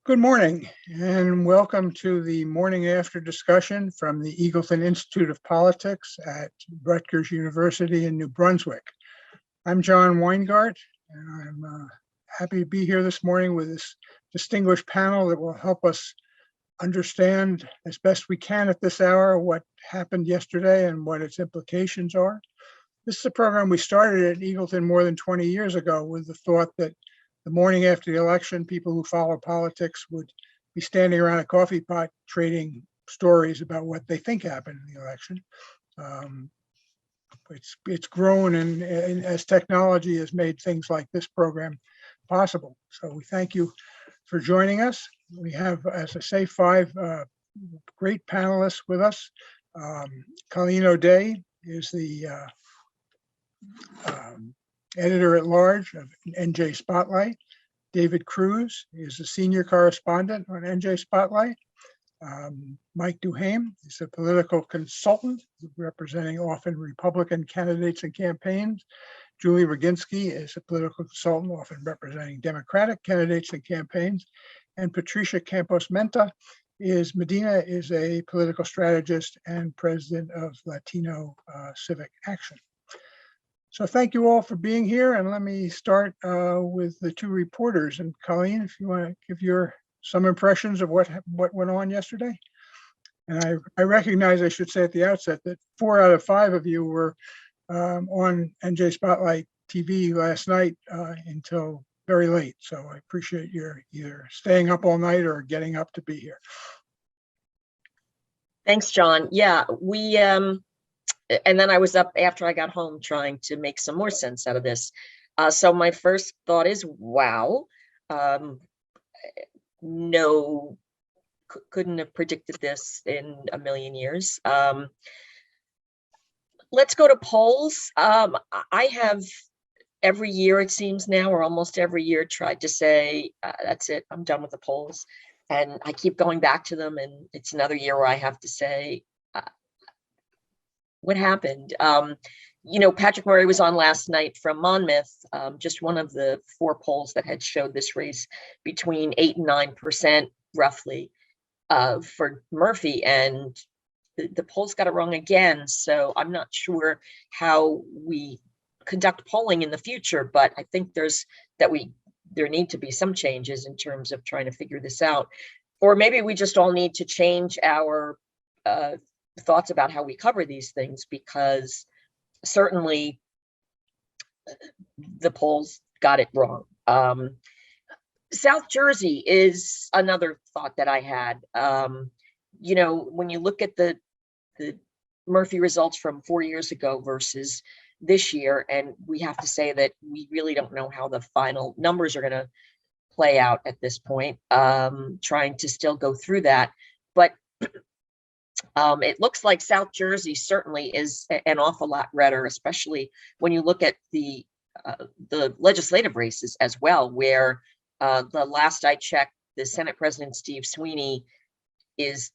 Good morning and welcome to the morning after discussion from the Eagleton Institute of Politics at Rutgers University in New Brunswick. I'm John Weingart and I'm happy to be here this morning with this distinguished panel that will help us understand as best we can at this hour what happened yesterday and what its implications are. This is a program we started at Eagleton more than 20 years ago with the thought that the morning after the election, people who follow politics would be standing around a coffee pot trading stories about what they think happened in the election. It's grown and as technology has made things like this program possible. So we thank you for joining us. We have, as I say, five great panelists with us. Colleen O'Day is the editor-at-large of NJ Spotlight. David Cruz is a senior correspondent on NJ Spotlight. Mike DuHaime is a political consultant representing often Republican candidates and campaigns. Julie Roginsky is a political consultant often representing Democratic candidates and campaigns. And Patricia Campos is Medina is a political strategist and president of Latino Civic Action. So thank you all for being here, and let me start with the two reporters. And Colleen, if you want to give some impressions of what went on yesterday. And I recognize I should say at the outset that 4 out of 5 of you were on NJ Spotlight TV last night until very late. So I appreciate your either staying up all night or getting up to be here. Thanks, John. Yeah, we and then I was up after I got home trying to make some more sense out of this. So my first thought is, wow, no, couldn't have predicted this in a million years. Let's go to polls. I have every year, it seems now, or almost every year, tried to say, that's it, I'm done with the polls. And I keep going back to them, and it's another year where I have to say, what happened? Patrick Murray was on last night from Monmouth, just one of the 4 polls that had showed this race between 8 and 9% roughly for Murphy, and the polls got it wrong again. So I'm not sure how we conduct polling in the future, but I think there need to be some changes in terms of trying to figure this out. Or maybe we just all need to change our thoughts about how we cover these things, because certainly the polls got it wrong. South Jersey is another thought that I had. When you look at the Murphy results from 4 years ago versus this year, and we have to say that we really don't know how the final numbers are going to play out at this point, trying to still go through that. But it looks like South Jersey certainly is an awful lot redder, especially when you look at the legislative races as well, where the last I checked, the Senate President Steve Sweeney is,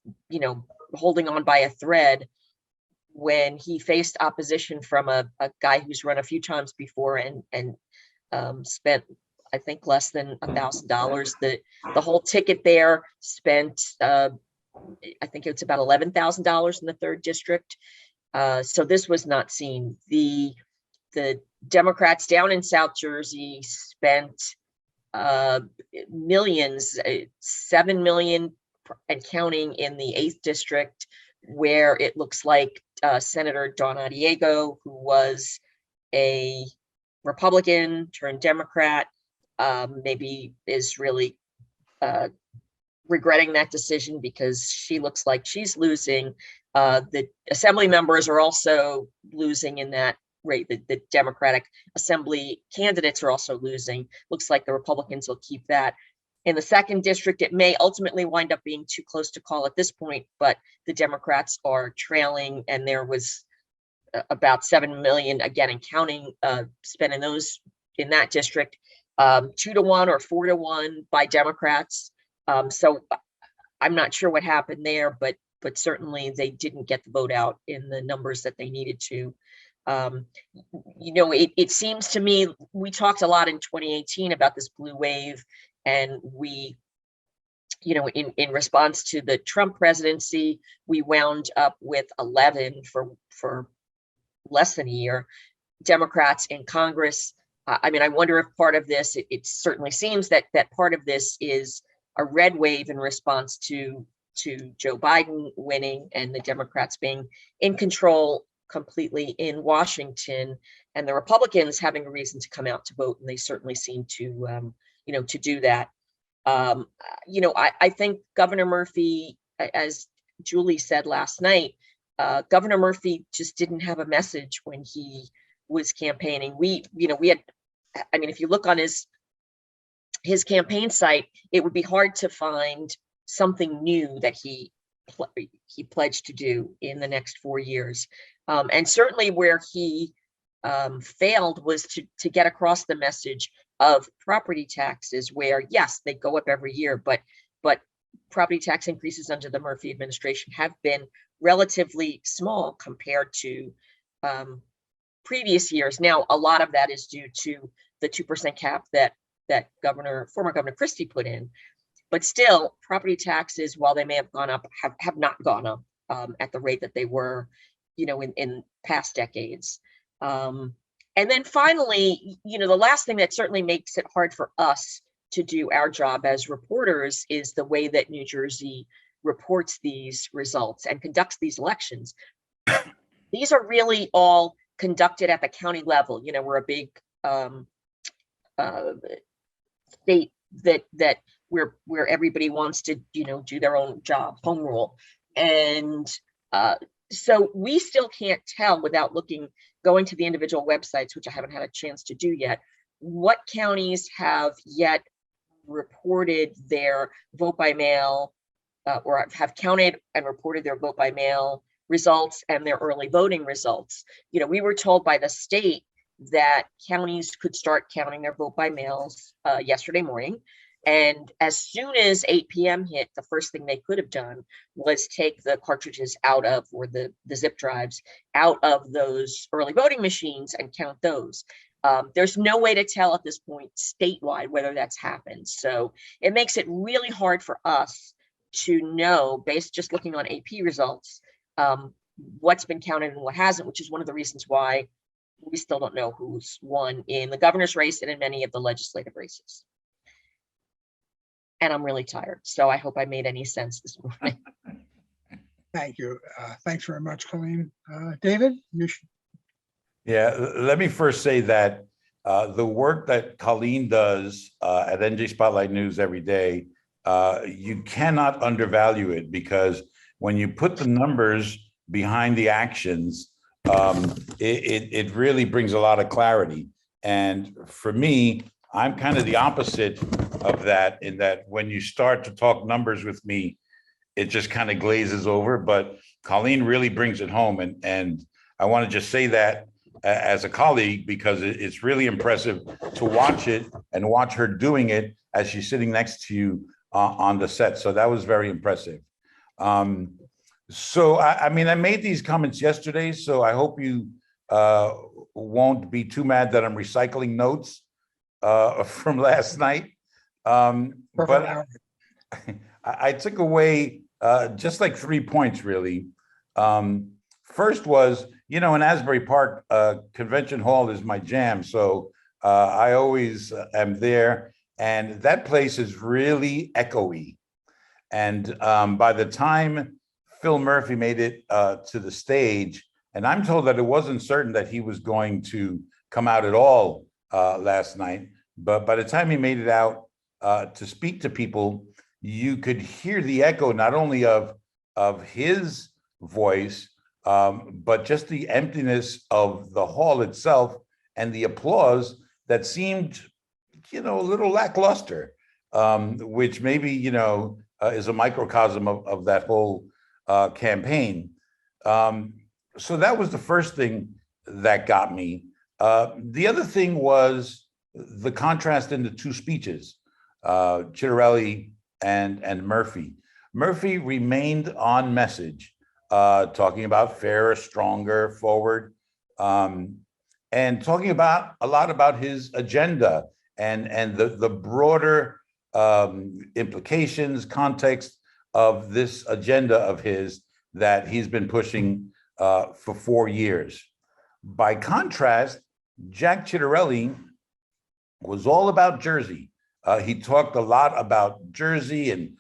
holding on by a thread when he faced opposition from a guy who's run a few times before and spent, I think, less than $1,000. The whole ticket there spent I think it's about $11,000 in the 3rd district. So this was not seen. The Democrats down in South Jersey spent millions, 7 million and counting in the 8th district, where it looks like Senator Don Adiego, who was a Republican turned Democrat, maybe is really regretting that decision, because she looks like she's losing. The assembly members are also losing in that rate. The Democratic assembly candidates are also losing. Looks like the Republicans will keep that. In the 2nd district, it may ultimately wind up being too close to call at this point, but the Democrats are trailing, and there was about 7 million, again, and counting, spent in those in that district, 2-1 or 4-1 by Democrats. So I'm not sure what happened there, but certainly they didn't get the vote out in the numbers that they needed to. It seems to me, we talked a lot in 2018 about this blue wave, and we in response to the Trump presidency, we wound up with 11 for less than a year, Democrats in Congress. I mean, I wonder if part of this, it certainly seems that part of this is a red wave in response to Joe Biden winning and the Democrats being in control completely in Washington, and the Republicans having a reason to come out to vote, and they certainly seem to to do that. I think Governor Murphy, as Julie said last night, Governor Murphy just didn't have a message when he was campaigning. We had, I mean, if you look on his campaign site, it would be hard to find something new that he pledged to do in the next 4 years. And certainly where he failed was to get across the message of property taxes, where yes, they go up every year, but property tax increases under the Murphy administration have been relatively small compared to previous years. Now, a lot of that is due to the 2% cap that former Governor Christie put in, but still, property taxes, while they may have gone up, have not gone up at the rate that they were, in past decades. And then finally, the last thing that certainly makes it hard for us to do our job as reporters is the way that New Jersey reports these results and conducts these elections. These are really all conducted at the county level. We're a big state that where everybody wants to, do their own job, home rule. And so we still can't tell without going to the individual websites, which I haven't had a chance to do yet, what counties have yet reported their vote by mail or have counted and reported their vote by mail results and their early voting results. We were told by the state that counties could start counting their vote by mails yesterday morning. And as soon as 8 p.m. hit, the first thing they could have done was take the cartridges out of, or the zip drives out of those early voting machines and count those. There's no way to tell at this point statewide whether that's happened. So it makes it really hard for us to know, based just looking on AP results, what's been counted and what hasn't, which is one of the reasons why we still don't know who's won in the governor's race and in many of the legislative races. And I'm really tired, so I hope I made any sense this morning. Thank you. Thanks very much, Colleen. David, you should. Yeah, let me first say that the work that Colleen does at NJ Spotlight News every day, you cannot undervalue it, because when you put the numbers behind the actions, it really brings a lot of clarity. And for me, I'm kind of the opposite of that, in that when you start to talk numbers with me, it just kind of glazes over. But Colleen really brings it home. And I want to just say that as a colleague, because it's really impressive to watch it and watch her doing it as she's sitting next to you on the set. So that was very impressive. So, I mean, I made these comments yesterday, so I hope you won't be too mad that I'm recycling notes from last night. But I took away just like 3 points, really. First was, in Asbury Park, Convention Hall is my jam. So I always am there. And that place is really echoey. And by the time Phil Murphy made it to the stage, and I'm told that it wasn't certain that he was going to come out at all last night, but by the time he made it out to speak to people, you could hear the echo not only of his voice, but just the emptiness of the hall itself and the applause that seemed, a little lackluster, which maybe, is a microcosm of that whole campaign. So that was the first thing that got me. The other thing was the contrast in the two speeches, Chitterelli and Murphy. Murphy remained on message, talking about fairer, stronger, forward, and talking about a lot about his agenda and the broader implications, context of this agenda of his that he's been pushing for 4 years. By contrast, Jack Ciattarelli was all about Jersey. He talked a lot about Jersey, and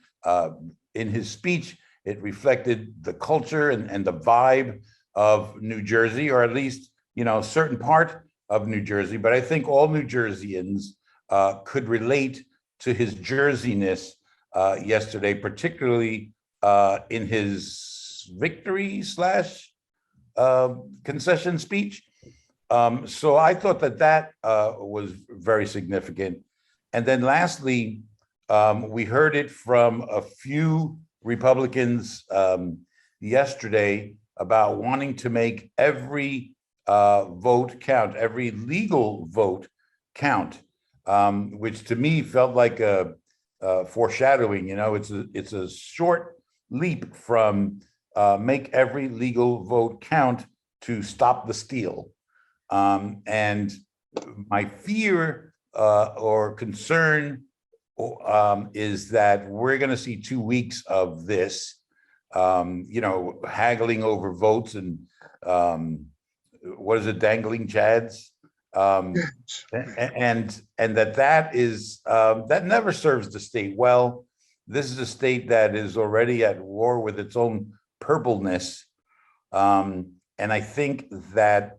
in his speech, it reflected the culture and the vibe of New Jersey, or at least, a certain part of New Jersey. But I think all New Jerseyans could relate to his Jerseyness yesterday, particularly in his victory / concession speech. So I thought that was very significant. And then lastly, we heard it from a few Republicans yesterday about wanting to make every vote count, every legal vote count, which to me felt like a foreshadowing. It's a short leap from make every legal vote count to stop the steal. And my fear or concern is that we're going to see 2 weeks of this, haggling over votes and what is it, dangling chads, and that is that never serves the state well. This is a state that is already at war with its own purpleness, and I think that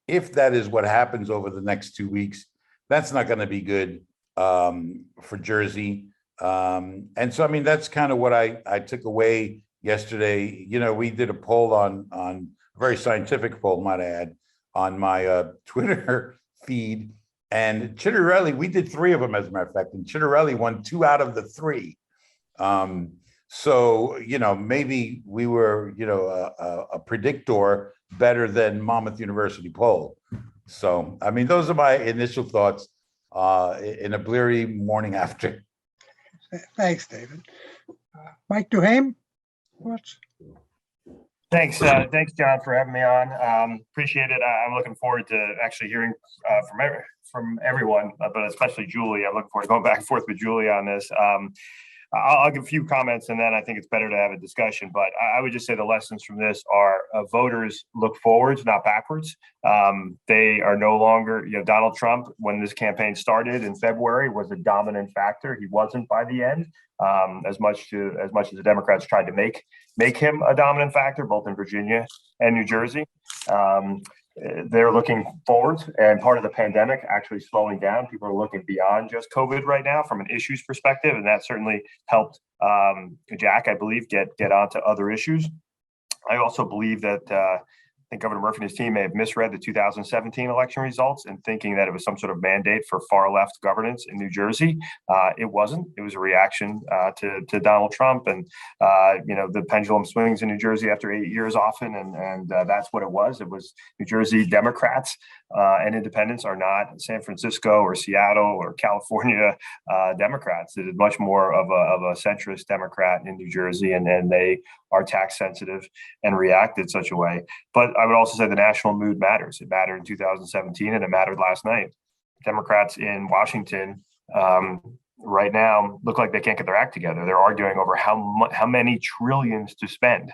if that is what happens over the next 2 weeks, that's not going to be good for Jersey. And so, I mean, that's kind of what I took away yesterday. We did a poll on a very scientific poll, might I add, on my Twitter feed. And Ciattarelli, we did 3 of them, as a matter of fact, and Ciattarelli won 2 out of the 3. So, maybe we were, a predictor better than Monmouth University poll. So, I mean, those are my initial thoughts in a bleary morning after. Thanks, David. Mike DuHaime, what's? Thanks, John, for having me on. Appreciate it. I'm looking forward to actually hearing from everyone, but especially Julie. I'm looking forward to going back and forth with Julie on this. I'll give a few comments, and then I think it's better to have a discussion. But I would just say the lessons from this are voters look forwards, not backwards. They are no longer, Donald Trump, when this campaign started in February, was a dominant factor. He wasn't by the end, as much as the Democrats tried to make him a dominant factor, both in Virginia and New Jersey. They're looking forward, and part of the pandemic actually slowing down. People are looking beyond just COVID right now from an issues perspective, and that certainly helped Jack, I believe, get onto other issues. I also believe that I think Governor Murphy and his team may have misread the 2017 election results and thinking that it was some sort of mandate for far left governance in New Jersey. It wasn't. It was a reaction to Donald Trump, and the pendulum swings in New Jersey after 8 years often, and that's what it was. It was New Jersey Democrats and independents are not San Francisco or Seattle or California Democrats. It is much more of a centrist Democrat in New Jersey, and they are tax sensitive and react in such a way. But I would also say the national mood matters. It mattered in 2017 and it mattered last night. Democrats in Washington right now look like they can't get their act together. They're arguing over how many trillions to spend.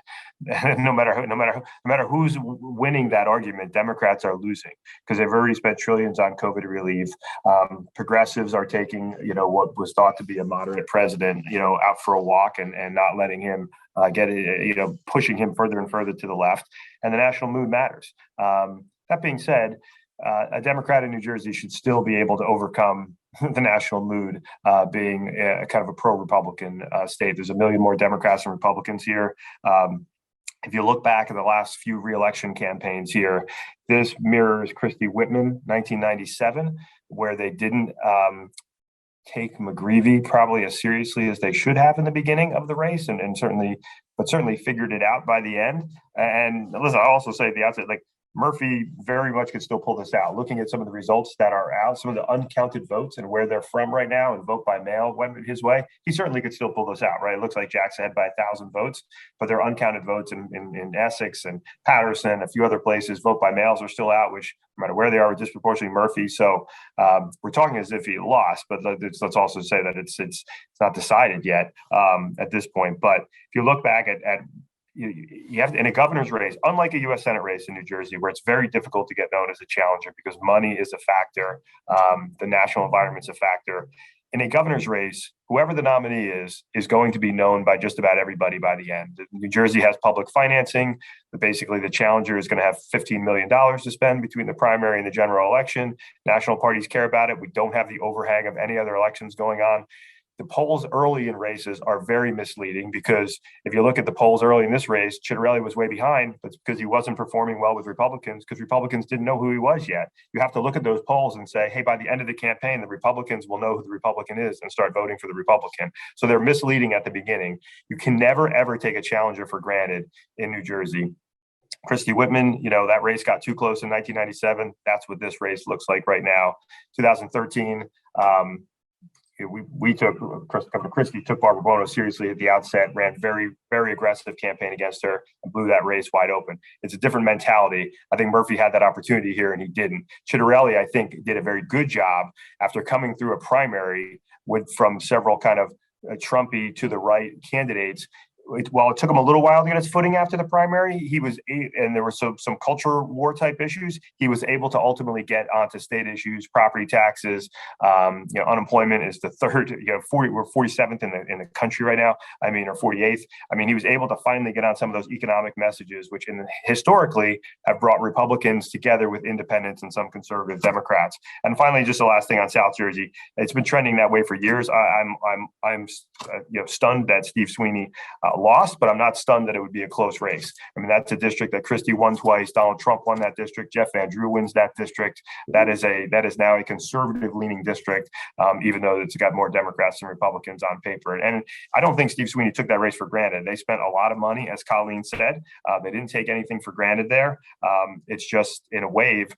no matter who's winning that argument, Democrats are losing because they've already spent trillions on COVID relief. Progressives are taking, what was thought to be a moderate president, out for a walk and not letting him get it, pushing him further and further to the left. And the national mood matters. That being said, a Democrat in New Jersey should still be able to overcome the national mood, being a kind of a pro-Republican state. There's a million more Democrats and Republicans here. If you look back at the last few re-election campaigns here, this mirrors Christie Whitman, 1997, where they didn't take McGreevey probably as seriously as they should have in the beginning of the race, and certainly figured it out by the end. And listen, I also say at the outset, like, Murphy very much could still pull this out. Looking at some of the results that are out, some of the uncounted votes and where they're from right now, and vote by mail went his way, he certainly could still pull this out, right? It looks like Jack's ahead by 1,000 votes, but there are uncounted votes in Essex and Patterson, a few other places. Vote by mails are still out, which no matter where they are, disproportionately Murphy. So we're talking as if he lost, but let's also say that it's not decided yet at this point. But if you look back at you have in a governor's race, unlike a U.S. Senate race in New Jersey, where it's very difficult to get known as a challenger because money is a factor, the national environment's a factor. In a governor's race, whoever the nominee is going to be known by just about everybody by the end. New Jersey has public financing. Basically, the challenger is going to have $15 million to spend between the primary and the general election. National parties care about it. We don't have the overhang of any other elections going on. The polls early in races are very misleading because if you look at the polls early in this race, Chitterelli was way behind. That's because he wasn't performing well with Republicans because Republicans didn't know who he was yet. You have to look at those polls and say, hey, by the end of the campaign, the Republicans will know who the Republican is and start voting for the Republican. So they're misleading at the beginning. You can never, ever take a challenger for granted in New Jersey. Christie Whitman, that race got too close in 1997. That's what this race looks like right now. 2013, Governor Christie took Barbara Buono seriously at the outset, ran very, very aggressive campaign against her and blew that race wide open. It's a different mentality. I think Murphy had that opportunity here and he didn't. Chitterelli, I think, did a very good job after coming through a primary from several kind of Trumpy to the right candidates. While it took him a little while to get his footing after the primary, and there were some culture war type issues. He was able to ultimately get onto state issues, property taxes. Unemployment is the third. We're 47th in the country right now. Or 48th. He was able to finally get on some of those economic messages, which historically have brought Republicans together with independents and some conservative Democrats. And finally, just the last thing on South Jersey, it's been trending that way for years. I'm stunned that Steve Sweeney lost, but I'm not stunned that it would be a close race. That's a district that Christie won twice. Donald Trump won that district. Jeff Van Drew wins that district. That is now a conservative leaning district, even though it's got more Democrats than Republicans on paper. And I don't think Steve Sweeney took that race for granted. They spent a lot of money, as Colleen said. They didn't take anything for granted there. It's just in a wave.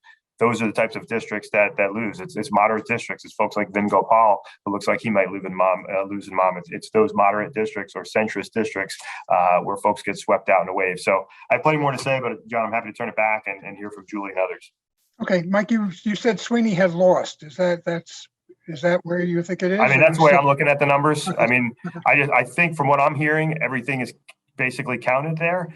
Those are the types of districts that lose. It's moderate districts. It's folks like Vin Gopal, who looks like he might lose in Monmouth. It's those moderate districts or centrist districts where folks get swept out in a wave. So I have plenty more to say, but John, I'm happy to turn it back and hear from Julie and others. Okay, Mike, you said Sweeney had lost. Is that where you think it is? That's the way I'm looking at the numbers. I think from what I'm hearing, everything is basically counted there.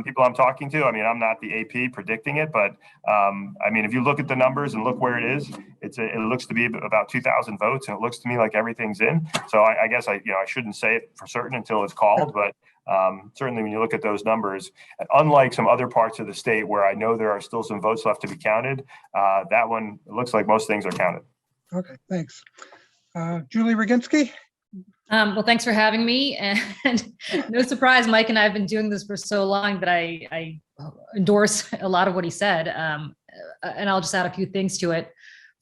People I'm talking to, I'm not the AP predicting it, but if you look at the numbers and look where it is, it looks to be about 2,000 votes, and it looks to me like everything's in. So I guess I shouldn't say it for certain until it's called, but certainly when you look at those numbers, unlike some other parts of the state where I know there are still some votes left to be counted, that one, it looks like most things are counted. Okay, thanks. Julie Roginsky? Well, thanks for having me. And no surprise, Mike and I have been doing this for so long that I endorse a lot of what he said. And I'll just add a few things to it.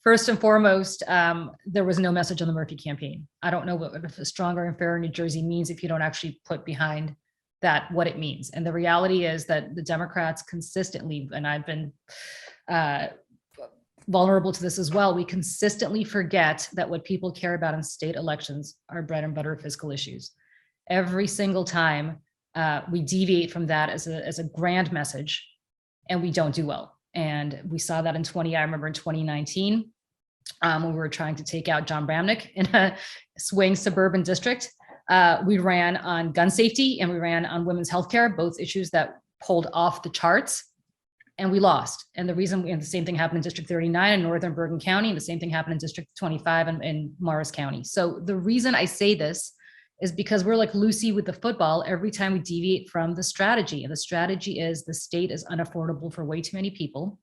First and foremost, there was no message on the Murphy campaign. I don't know what a stronger and fairer New Jersey means if you don't actually put behind that what it means. And the reality is that the Democrats consistently, and I've been vulnerable to this as well, we consistently forget that what people care about in state elections are bread and butter fiscal issues. Every single time we deviate from that as a grand message, and we don't do well. And we saw that I remember in 2019, when we were trying to take out John Bramnick in a swing suburban district. We ran on gun safety and we ran on women's healthcare, both issues that pulled off the charts. And we lost. And the same thing happened in District 39 in Northern Bergen County, and the same thing happened in District 25 in Morris County. So the reason I say this is because we're like Lucy with the football every time we deviate from the strategy. And the strategy is the state is unaffordable for way too many people.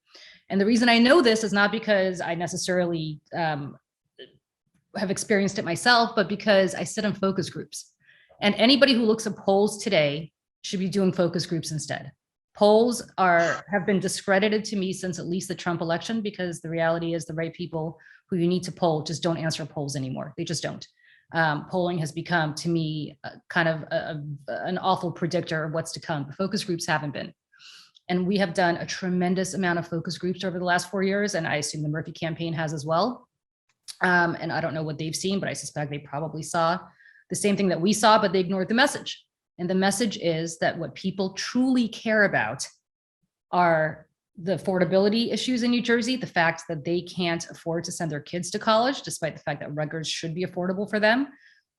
And the reason I know this is not because I necessarily have experienced it myself, but because I sit in focus groups. And anybody who looks at polls today should be doing focus groups instead. Polls have been discredited to me since at least the Trump election, because the reality is the right people who you need to poll just don't answer polls anymore. They just don't. Polling has become, to me, kind of an awful predictor of what's to come. The focus groups haven't been. And we have done a tremendous amount of focus groups over the last 4 years, and I assume the Murphy campaign has as well. And I don't know what they've seen, but I suspect they probably saw the same thing that we saw, but they ignored the message. And the message is that what people truly care about are the affordability issues in New Jersey, the fact that they can't afford to send their kids to college, despite the fact that Rutgers should be affordable for them.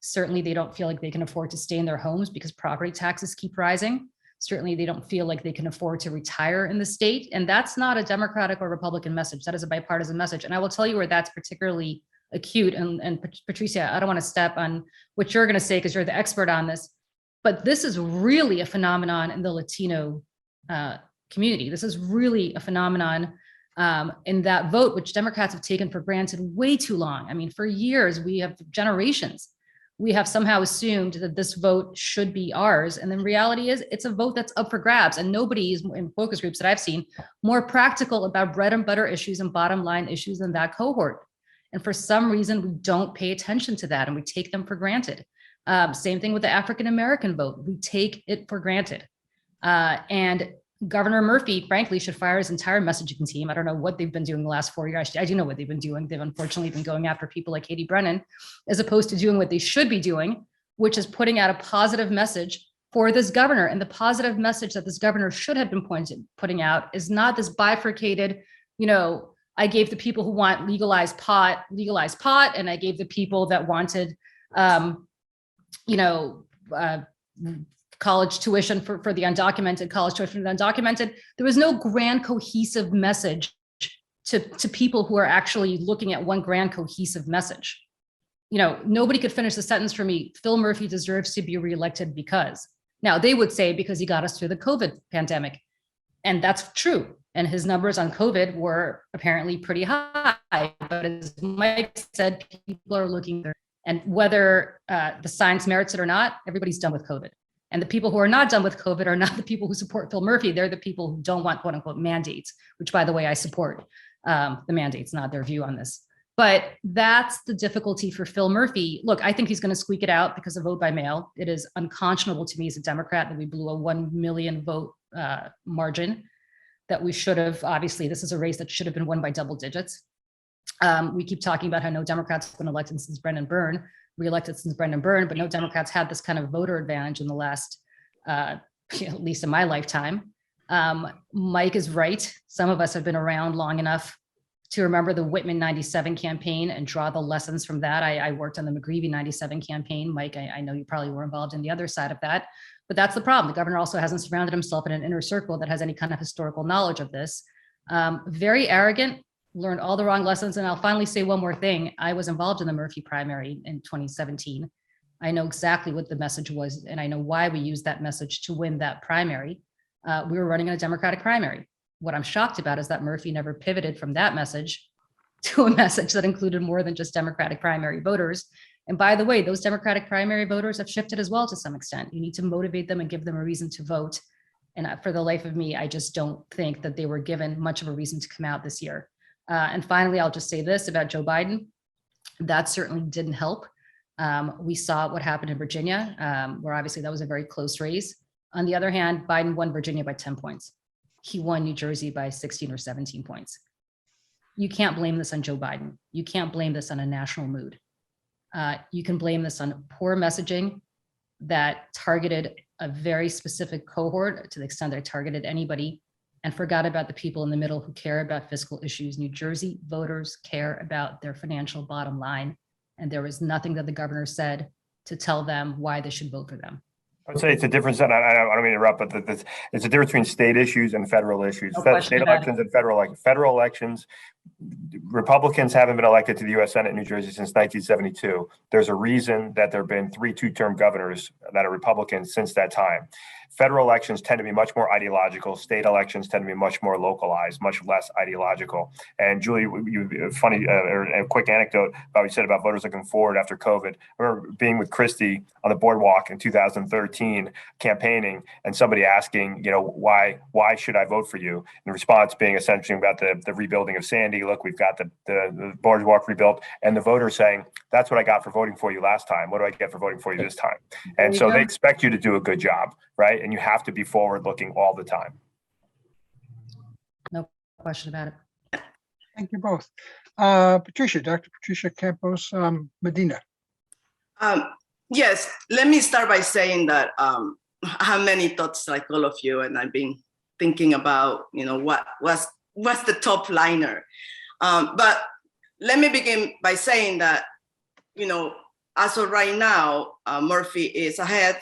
Certainly, they don't feel like they can afford to stay in their homes because property taxes keep rising. Certainly, they don't feel like they can afford to retire in the state. And that's not a Democratic or Republican message. That is a bipartisan message. And I will tell you where that's particularly acute. And Patricia, I don't want to step on what you're going to say because you're the expert on this, but this is really a phenomenon in the Latino community. This is really a phenomenon in that vote, which Democrats have taken for granted way too long. I mean, for years, we have generations. We have somehow assumed that this vote should be ours. And the reality is it's a vote that's up for grabs. And nobody is in focus groups that I've seen more practical about bread and butter issues and bottom line issues than that cohort. And for some reason, we don't pay attention to that and we take them for granted. Same thing with the African-American vote. We take it for granted. And Governor Murphy, frankly, should fire his entire messaging team. I don't know what they've been doing the last 4 years. I do know what they've been doing. They've unfortunately been going after people like Katie Brennan, as opposed to doing what they should be doing, which is putting out a positive message for this governor. And the positive message that this governor should have been putting out is not this bifurcated, I gave the people who want legalized pot, and I gave the people that wanted, college tuition for the undocumented, college tuition for the undocumented. There was no grand cohesive message to people who are actually looking at one grand cohesive message. Nobody could finish the sentence for me. Phil Murphy deserves to be reelected because. Now they would say because he got us through the COVID pandemic. And that's true. And his numbers on COVID were apparently pretty high. But as Mike said, people are looking there. And whether the science merits it or not, everybody's done with COVID. And the people who are not done with COVID are not the people who support Phil Murphy. They're the people who don't want quote unquote mandates, which by the way, I support the mandates, not their view on this. But that's the difficulty for Phil Murphy. Look, I think he's going to squeak it out because of vote by mail. It is unconscionable to me as a Democrat that we blew a 1 million vote margin that we should have. Obviously, this is a race that should have been won by double digits. We keep talking about how no Democrats have been elected since Brendan Byrne, reelected since Brendan Byrne, but no Democrats had this kind of voter advantage in the last, at least in my lifetime. Mike is right. Some of us have been around long enough to remember the Whitman 97 campaign and draw the lessons from that. I worked on the McGreevy 97 campaign. Mike, I know you probably were involved in the other side of that, but that's the problem. The governor also hasn't surrounded himself in an inner circle that has any kind of historical knowledge of this. Very arrogant, learned all the wrong lessons. And I'll finally say one more thing. I was involved in the Murphy primary in 2017. I know exactly what the message was, and I know why we used that message to win that primary. We were running in a Democratic primary. What I'm shocked about is that Murphy never pivoted from that message to a message that included more than just Democratic primary voters. And by the way, those Democratic primary voters have shifted as well to some extent. You need to motivate them and give them a reason to vote. And for the life of me, I just don't think that they were given much of a reason to come out this year. And finally, I'll just say this about Joe Biden. That certainly didn't help. We saw what happened in Virginia, where obviously that was a very close race. On the other hand, Biden won Virginia by 10 points. He won New Jersey by 16 or 17 points. You can't blame this on Joe Biden. You can't blame this on a national mood. You can blame this on poor messaging that targeted a very specific cohort to the extent that it targeted anybody and forgot about the people in the middle who care about fiscal issues. New Jersey voters care about their financial bottom line. And there was nothing that the governor said to tell them why they should vote for them. I would say it's a difference, and I don't mean to interrupt, but it's a difference between state issues and federal issues. No State elections and federal elections. Republicans haven't been elected to the U.S. Senate in New Jersey since 1972. There's a reason that there have been 3 two-term governors that are Republicans since that time. Federal elections tend to be much more ideological. State elections tend to be much more localized, much less ideological. And Julie, a quick anecdote about what you said about voters looking forward after COVID. I remember being with Christie on the boardwalk in 2013, campaigning, and somebody asking, why should I vote for you? And the response being essentially about the rebuilding of Sandy. Look, we've got the boardwalk rebuilt, and the voters saying, that's what I got for voting for you last time. What do I get for voting for you this time? And so they expect you to do a good job, right? And you have to be forward looking all the time. question about it. Thank you both. Patricia, Dr. Patricia Campos, Medina. Yes, let me start by saying that I have many thoughts like all of you, and I've been thinking about, what's the top liner. But let me begin by saying that, as of right now, Murphy is ahead,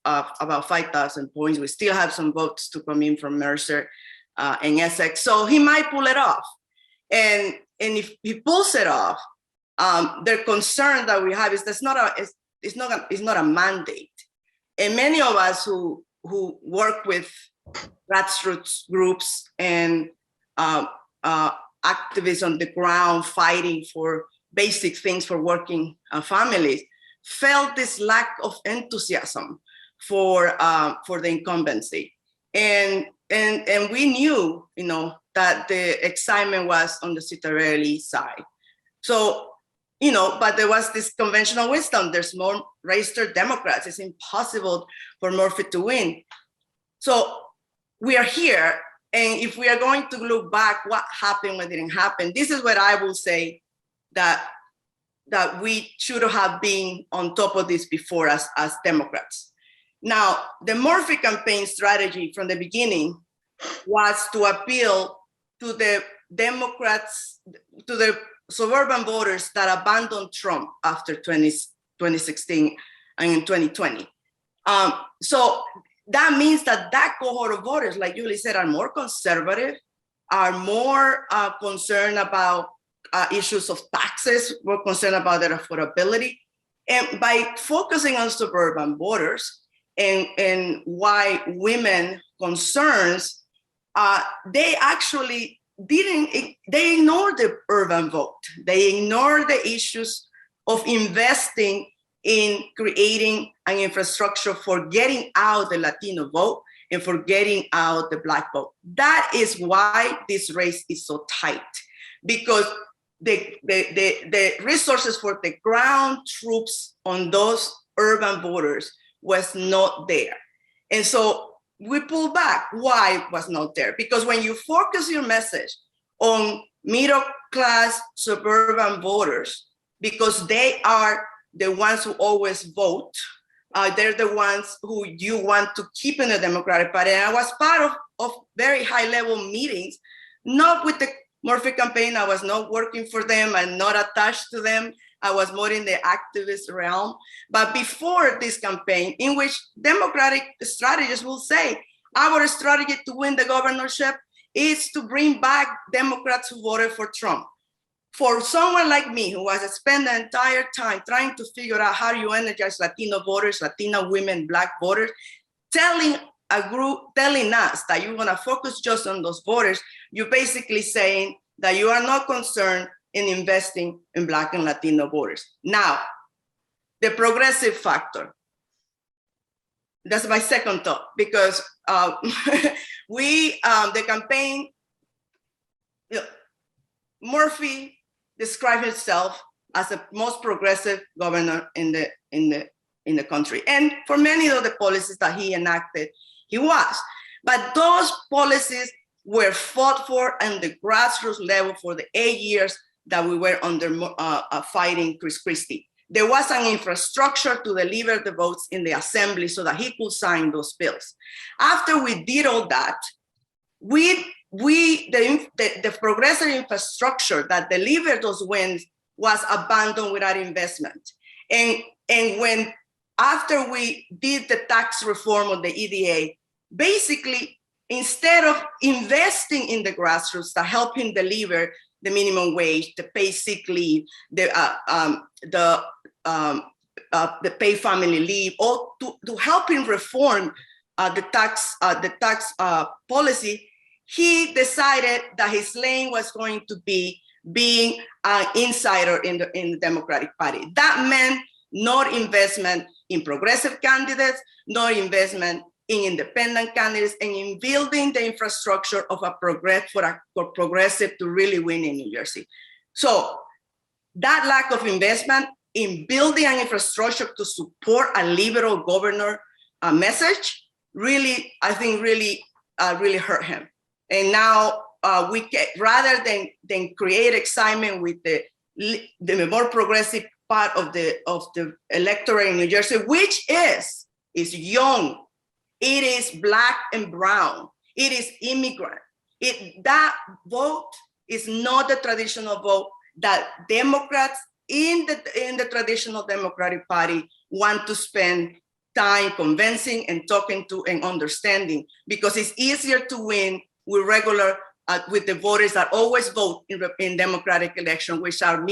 about 5,000 points. We still have some votes to come in from Mercer and Essex, so he might pull it off. And if he pulls it off, the concern that we have is that's it's not a mandate. And many of us who work with grassroots groups and activists on the ground fighting for basic things for working families felt this lack of enthusiasm for the incumbency. And we knew, that the excitement was on the Citarelli side. So, but there was this conventional wisdom. There's more registered Democrats. It's impossible for Murphy to win. So we are here. And if we are going to look back, what happened, what didn't happen, this is what I will say that we should have been on top of this before as Democrats. Now, the Murphy campaign strategy from the beginning was to appeal to the Democrats, to the suburban voters that abandoned Trump after 2016 and in 2020. So that means that cohort of voters, like Julie said, are more conservative, are more concerned about issues of taxes, more concerned about their affordability. And by focusing on suburban voters and why women concerns, they actually they ignored the urban vote. They ignored the issues of investing in creating an infrastructure for getting out the Latino vote and for getting out the Black vote. That is why this race is so tight, because the resources for the ground troops on those urban voters was not there. And so we pull back. Why it was not there? Because when you focus your message on middle class suburban voters, because they are the ones who always vote, they're the ones who you want to keep in the Democratic Party. And I was part of very high level meetings, not with the Murphy campaign. I was not working for them and not attached to them. I was more in the activist realm. But before this campaign, in which Democratic strategists will say, our strategy to win the governorship is to bring back Democrats who voted for Trump. For someone like me, who has spent the entire time trying to figure out how you energize Latino voters, Latina women, Black voters, telling us that you want to focus just on those voters, you're basically saying that you are not concerned in investing in Black and Latino voters. Now, the progressive factor. That's my second thought, because the campaign, Murphy described himself as the most progressive governor in the country. And for many of the policies that he enacted, he was. But those policies were fought for on the grassroots level for the 8 years that we were under fighting Chris Christie. There was an infrastructure to deliver the votes in the assembly so that he could sign those bills. After we did all that, the progressive infrastructure that delivered those wins was abandoned without investment. And when after we did the tax reform of the EDA, basically, instead of investing in the grassroots to help him deliver the minimum wage, the pay sick leave, the pay family leave, or to help him reform the tax policy, he decided that his lane was going to be being an insider in the Democratic Party. That meant not investment in progressive candidates, not investment in independent candidates, and in building the infrastructure of for progressive to really win in New Jersey. So that lack of investment in building an infrastructure to support a liberal governor message really, I think, really hurt him. And now rather than create excitement with the more progressive part of the electorate in New Jersey, which is young, it is Black and brown, it is immigrant. That vote is not the traditional vote that Democrats in the traditional Democratic Party want to spend time convincing and talking to and understanding, because it's easier to win with with the voters that always vote in Democratic election, which are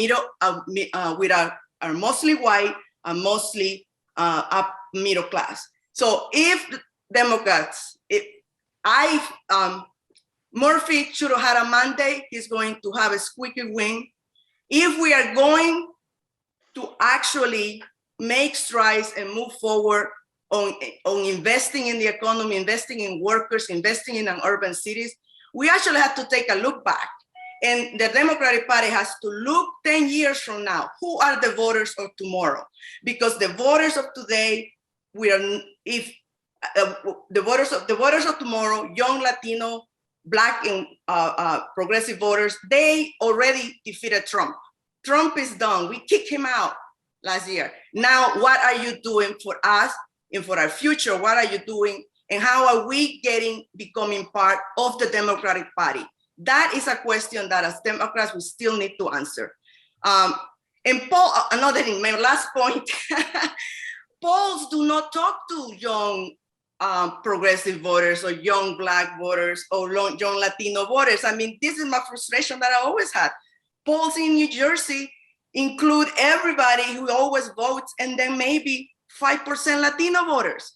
are mostly white and mostly up middle class. So if Democrats, Murphy should have had a mandate, he's going to have a squeaky win. If we are going to actually make strides and move forward on investing in the economy, investing in workers, investing in urban cities, we actually have to take a look back. And the Democratic Party has to look 10 years from now. Who are the voters of tomorrow? Because the voters of today, the voters of tomorrow, young Latino, Black and progressive voters, they already defeated Trump. Trump is done. We kicked him out last year. Now, what are you doing for us and for our future? What are you doing? And how are we becoming part of the Democratic Party? That is a question that as Democrats, we still need to answer. And Paul, another thing, my last point, polls do not talk to young progressive voters or young Black voters or young Latino voters. I mean, this is my frustration that I always had. Polls in New Jersey include everybody who always votes, and then maybe 5% Latino voters.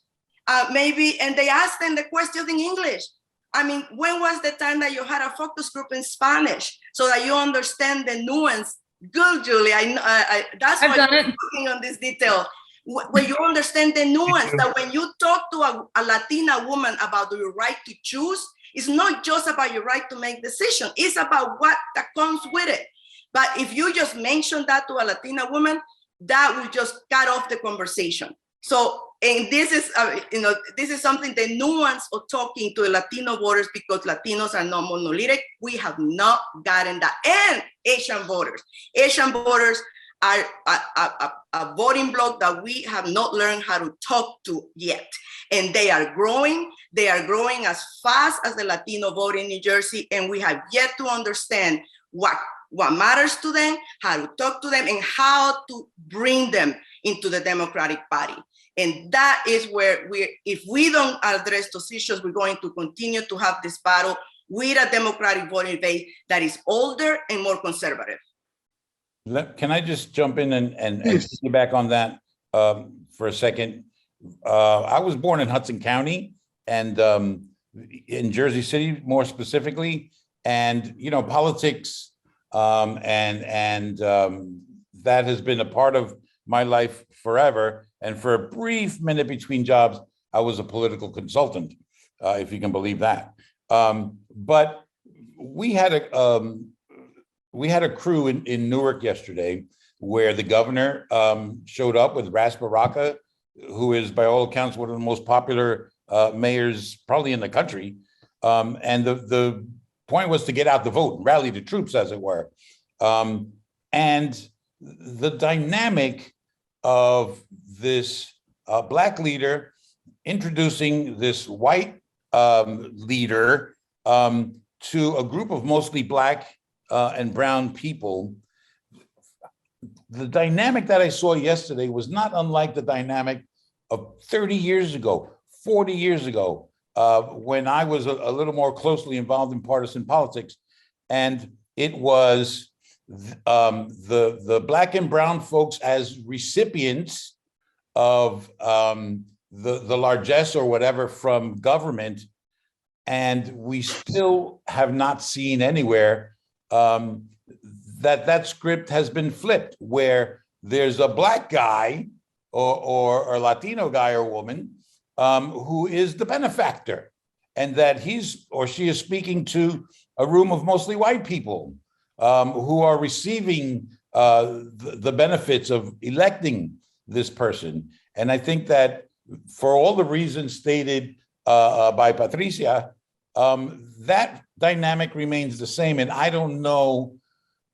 And they ask them the questions in English. I mean, when was the time that you had a focus group in Spanish so that you understand the nuance? Good, Julie. That's why I'm working on this detail. When you understand the nuance, that when you talk to a Latina woman about your right to choose, it's not just about your right to make decisions. It's about what that comes with it. But if you just mention that to a Latina woman, that will just cut off the conversation. So, and this is, this is something, the nuance of talking to the Latino voters, because Latinos are not monolithic. We have not gotten that. And Asian voters are a voting bloc that we have not learned how to talk to yet. And they are growing. They are growing as fast as the Latino vote in New Jersey. And we have yet to understand what matters to them, how to talk to them, and how to bring them into the Democratic Party. And that is where if we don't address those issues, we're going to continue to have this battle with a Democratic voting base that is older and more conservative. Can I just jump in and piggyback on that for a second? I was born in Hudson County and in Jersey City, more specifically, and politics and that has been a part of my life forever. And for a brief minute between jobs, I was a political consultant, if you can believe that. But we had a crew in Newark yesterday where the governor showed up with Ras Baraka, who is by all accounts one of the most popular mayors probably in the country. And the point was to get out the vote and rally the troops, as it were. And the dynamic of this Black leader introducing this white leader to a group of mostly Black and brown people, the dynamic that I saw yesterday was not unlike the dynamic of 30 years ago, 40 years ago, when I was a little more closely involved in partisan politics. And it was the Black and brown folks as recipients of the largesse or whatever from government. And we still have not seen anywhere that script has been flipped, where there's a Black guy or a Latino guy or woman who is the benefactor, and that he's or she is speaking to a room of mostly white people who are receiving the benefits of electing this person. And I think that for all the reasons stated by Patricia, that dynamic remains the same. And I don't know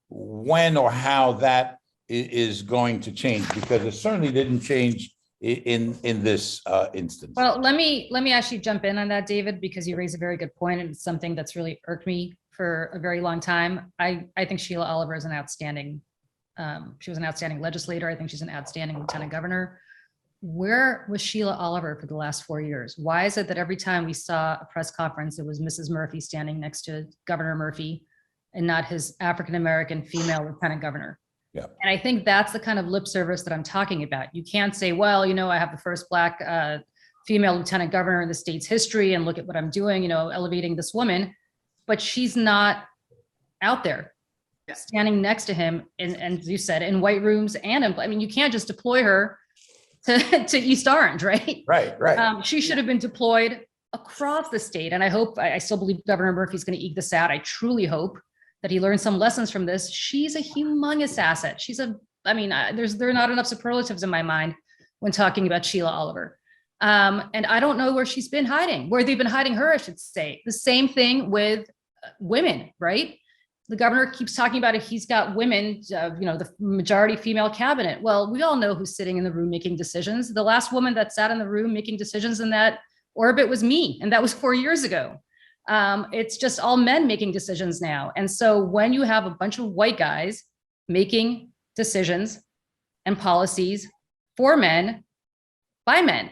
when or how that is going to change, because it certainly didn't change in this instance. Well, let me actually jump in on that, David, because you raise a very good point, and it's something that's really irked me for a very long time. I think Sheila Oliver is an outstanding, she was an outstanding legislator. I think she's an outstanding lieutenant governor. Where was Sheila Oliver for the last 4 years? Why is it that every time we saw a press conference, it was Mrs. Murphy standing next to Governor Murphy and not his African-American female lieutenant governor? Yeah. And I think that's the kind of lip service that I'm talking about. You can't say, well, you know, I have the first Black female lieutenant governor in the state's history, and look at what I'm doing, you know, elevating this woman, but she's not out there standing next to him, and as you said, in white rooms I mean, you can't just deploy her to East Orange, right? Right. She should have been deployed across the state. And I still believe Governor Murphy's going to eke this out. I truly hope that he learned some lessons from this. She's a humongous asset. There are not enough superlatives in my mind when talking about Sheila Oliver. And I don't know where she's been hiding, where they've been hiding her, I should say. The same thing with women, right? The governor keeps talking about it. He's got women, the majority female cabinet. Well, we all know who's sitting in the room making decisions. The last woman that sat in the room making decisions in that orbit was me. And that was 4 years ago. It's just all men making decisions now. And so when you have a bunch of white guys making decisions and policies for men, by men,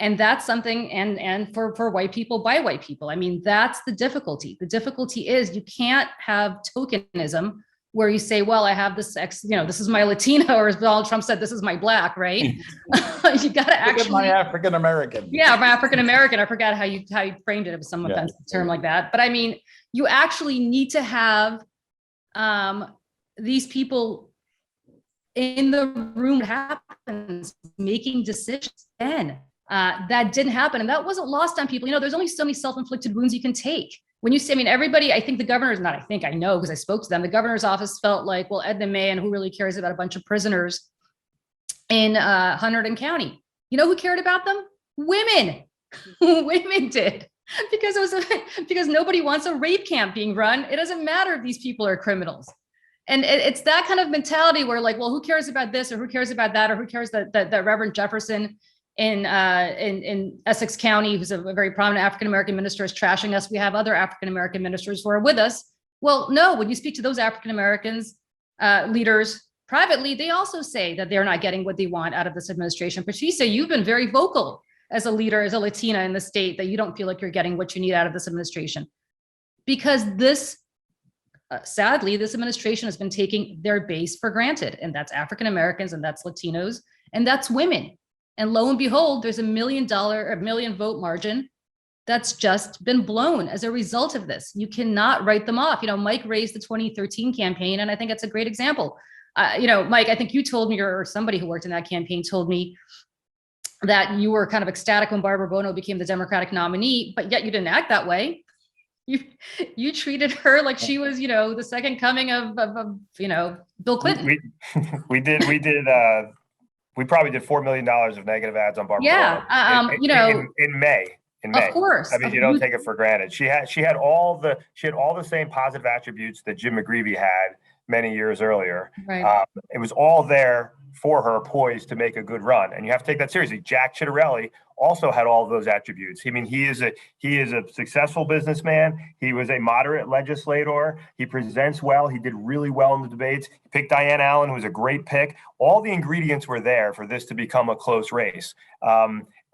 and that's something, and for white people, by white people. I mean, that's the difficulty. The difficulty is you can't have tokenism where you say, well, I have this this is my Latina, or as Donald Trump said, this is my Black, right? You got to actually. My African-American. Yeah, my African-American. I forgot how you framed it. It was some offensive term like that. But I mean, you actually need to have these people in the room that happens making decisions then. That didn't happen. And that wasn't lost on people. You know, there's only so many self-inflicted wounds you can take. When you say, I mean, everybody, I think the governor's not, I know, because I spoke to them, the governor's office felt like, well, Edna May, and who really cares about a bunch of prisoners in Hunterdon County? You know who cared about them? Women. Women did. Because nobody wants a rape camp being run. It doesn't matter if these people are criminals. And it's that kind of mentality where, like, well, who cares about this, or who cares about that, or who cares that Reverend Jefferson in Essex County, who's a very prominent African-American minister, is trashing us. We have other African-American ministers who are with us. Well, no, when you speak to those African-Americans leaders privately, they also say that they're not getting what they want out of this administration. Patricia, you've been very vocal as a leader, as a Latina in the state, that you don't feel like you're getting what you need out of this administration. Because this, sadly, this administration has been taking their base for granted, and that's African-Americans, and that's Latinos, and that's women. And lo and behold, there's $1 million vote margin that's just been blown as a result of this. You cannot write them off. You know, Mike raised the 2013 campaign, and I think it's a great example. Mike, I think you told me, or somebody who worked in that campaign told me, that you were kind of ecstatic when Barbara Bono became the Democratic nominee, but yet you didn't act that way. You treated her like she was, the second coming of Bill Clinton. We probably did $4 million of negative ads on Barbara. Yeah, in May. Of course. I mean, you don't take it for granted. She had all the same positive attributes that Jim McGreevey had many years earlier. Right. It was all there for her, poised to make a good run, and you have to take that seriously. Jack Ciattarelli also had all of those attributes. I mean, he is a successful businessman. He was a moderate legislator. He presents well. He did really well in the debates. He picked Diane Allen, who was a great pick. All the ingredients were there for this to become a close race.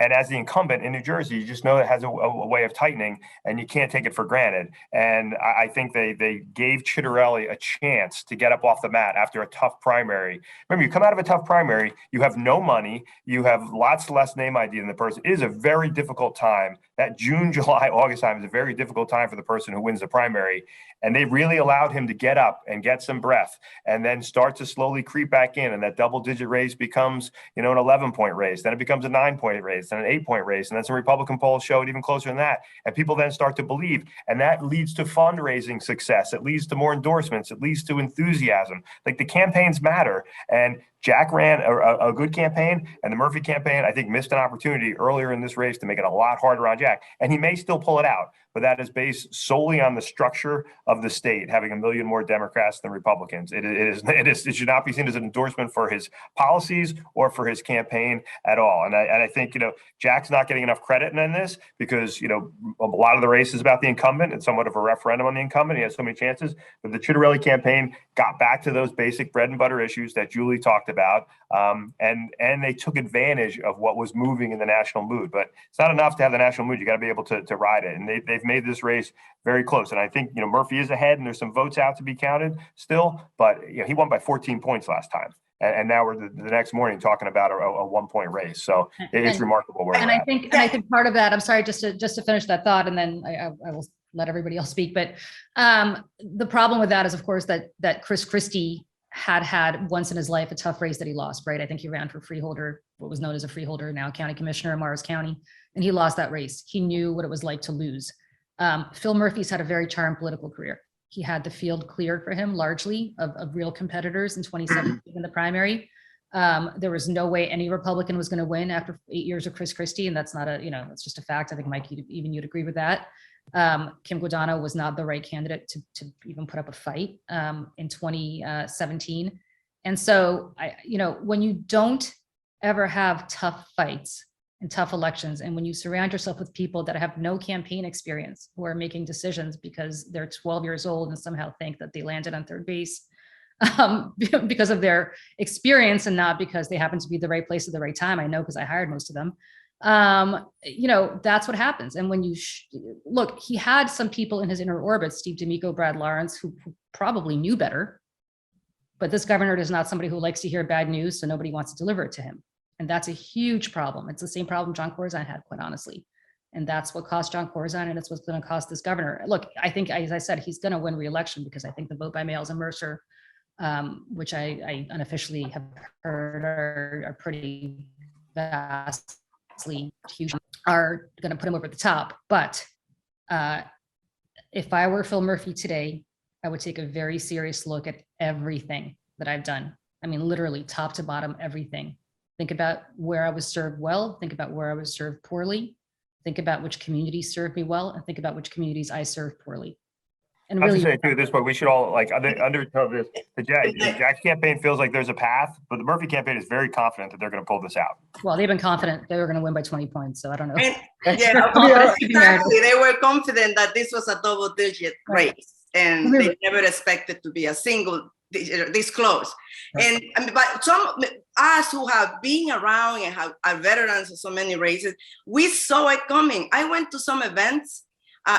And as the incumbent in New Jersey, you just know it has a way of tightening, and you can't take it for granted. And I think they gave Ciattarelli a chance to get up off the mat after a tough primary. Remember, you come out of a tough primary, you have no money, you have lots less name ID than the person. It is a very difficult time. That June, July, August time is a very difficult time for the person who wins the primary. And they really allowed him to get up and get some breath and then start to slowly creep back in. And that double-digit race becomes, an 11-point race. Then it becomes a 9-point race, then an 8-point race. And then some Republican polls show it even closer than that. And people then start to believe. And that leads to fundraising success. It leads to more endorsements. It leads to enthusiasm. Like, the campaigns matter. And Jack ran a good campaign, and the Murphy campaign, I think, missed an opportunity earlier in this race to make it a lot harder on Jack. Jack, and he may still pull it out, but that is based solely on the structure of the state, having 1 million more Democrats than Republicans. It should not be seen as an endorsement for his policies or for his campaign at all. And I think, Jack's not getting enough credit in this because, a lot of the race is about the incumbent and somewhat of a referendum on the incumbent. He has so many chances, but the Citarelli campaign got back to those basic bread and butter issues that Julie talked about. And they took advantage of what was moving in the national mood, but it's not enough to have the national mood. You got to be able to ride it. And they've made this race very close. And I think, Murphy is ahead and there's some votes out to be counted still, but he won by 14 points last time. And now we're the next morning talking about a 1-point race. So it's remarkable where we're at. I think part of that, I'm sorry, just to finish that thought, and then I will let everybody else speak. But the problem with that is, of course, that Chris Christie had once in his life a tough race that he lost, right? I think he ran for freeholder, what was known as a freeholder, now county commissioner in Morris County, and he lost that race. He knew what it was like to lose. Phil Murphy's had a very charmed political career. He had the field cleared for him largely of real competitors in 2017 in the primary. There was no way any Republican was going to win after 8 years of Chris Christie, and that's not that's just a fact. I think Mike, you'd agree with that. Kim Guadagno was not the right candidate to even put up a fight in 2017. And so, when you don't ever have tough fights and tough elections, and when you surround yourself with people that have no campaign experience, who are making decisions because they're 12 years old and somehow think that they landed on third base because of their experience and not because they happen to be the right place at the right time. I know because I hired most of them. That's what happens. And when you look, he had some people in his inner orbit, Steve D'Amico, Brad Lawrence, who probably knew better, but this governor is not somebody who likes to hear bad news, so nobody wants to deliver it to him. And that's a huge problem. It's the same problem John Corzine had, quite honestly. And that's what cost John Corzine, and it's what's going to cost this governor. Look, I think, as I said, he's going to win re-election because I think the vote by mails in Mercer, which I unofficially have heard are pretty vastly huge, are going to put him over the top. But if I were Phil Murphy today, I would take a very serious look at everything that I've done. I mean, literally top to bottom, everything. Think about where I was served well, think about where I was served poorly, think about which communities served me well, and think about which communities I served poorly. And really, I have to say too, this, but we should all undertone this. The Jack's campaign feels like there's a path, but the Murphy campaign is very confident that they're going to pull this out. Well, they've been confident they were going to win by 20 points, so I don't know. Exactly. They were confident that this was a double-digit race, and they never expected to be a single this close. And but some us who have been around and are veterans of so many races, we saw it coming. I went to some events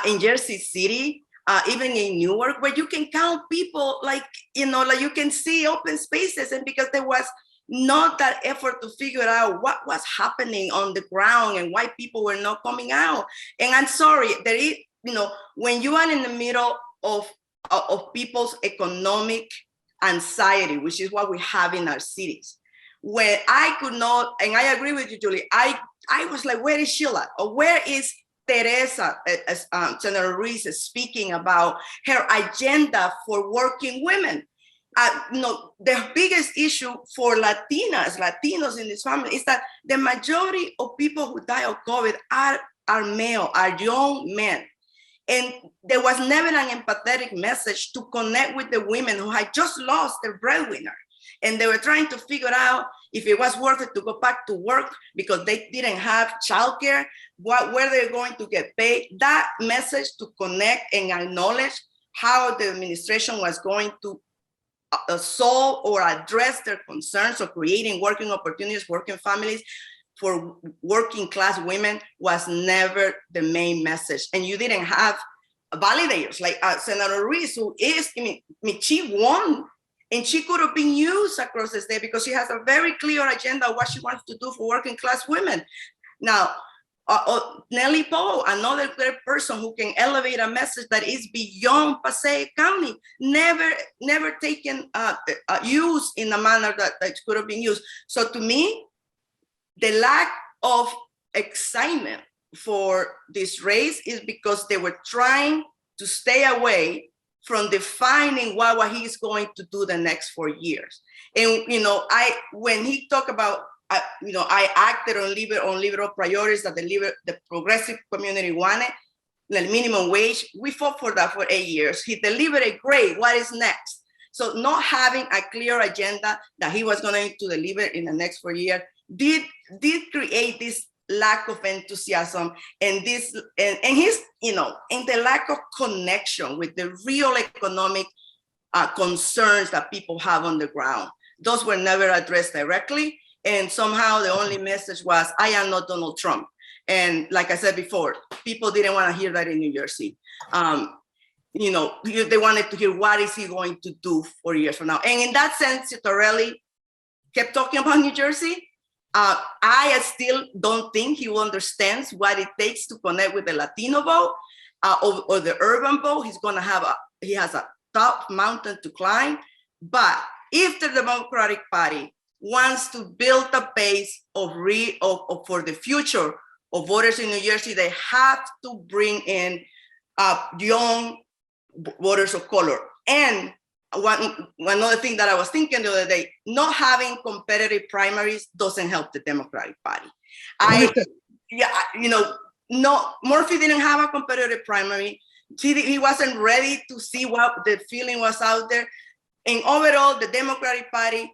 in Jersey City, even in Newark, where you can count people, like you can see open spaces, and because there was not that effort to figure out what was happening on the ground and why people were not coming out. And I'm sorry, there is, when you are in the middle of people's economic anxiety, which is what we have in our cities, where I could not, and I agree with you, Julie, I was like, where is Sheila? Or where is Teresa, Senator Ruiz, is speaking about her agenda for working women? The biggest issue for Latinos in this family is that the majority of people who die of COVID are male, are young men. And there was never an empathetic message to connect with the women who had just lost their breadwinner. And they were trying to figure out if it was worth it to go back to work because they didn't have childcare, where they're going to get paid. That message to connect and acknowledge how the administration was going to solve or address their concerns of creating working opportunities, working families for working class women was never the main message. And you didn't have validators like Senator Ruiz, who is, she won, and she could have been used across the state because she has a very clear agenda of what she wants to do for working class women. Now, Nellie Poe, another great person who can elevate a message that is beyond Passaic County, never taken use in a manner that could have been used. So to me, the lack of excitement for this race is because they were trying to stay away from defining what he's going to do the next 4 years. And when he talked about I acted on liberal priorities that the progressive community wanted, the minimum wage. We fought for that for 8 years. He delivered it great. What is next? So not having a clear agenda that he was going to deliver in the next 4 years did create this lack of enthusiasm and his, and the lack of connection with the real economic concerns that people have on the ground. Those were never addressed directly. And somehow the only message was, I am not Donald Trump. And like I said before, people didn't want to hear that in New Jersey. They wanted to hear what is he going to do 4 years from now. And in that sense, Torelli kept talking about New Jersey. I still don't think he understands what it takes to connect with the Latino vote or the urban vote. He has a tough mountain to climb. But if the Democratic Party wants to build a base for the future of voters in New Jersey, they have to bring in young voters of color. And one other thing that I was thinking the other day, not having competitive primaries doesn't help the Democratic Party. Murphy didn't have a competitive primary. He wasn't ready to see what the feeling was out there. And overall, the Democratic Party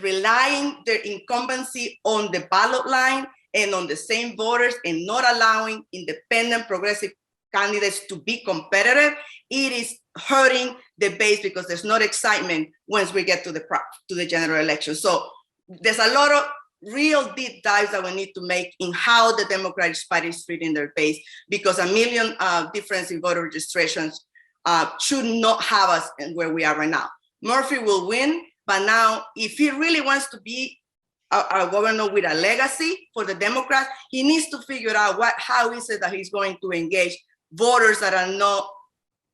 relying their incumbency on the ballot line and on the same voters and not allowing independent progressive candidates to be competitive, it is hurting the base because there's not excitement once we get to the general election. So there's a lot of real deep dives that we need to make in how the Democratic Party is treating their base, because a million difference in voter registrations should not have us where we are right now. Murphy will win, but now if he really wants to be a governor with a legacy for the Democrats, he needs to figure out how is it that he's going to engage voters that are not,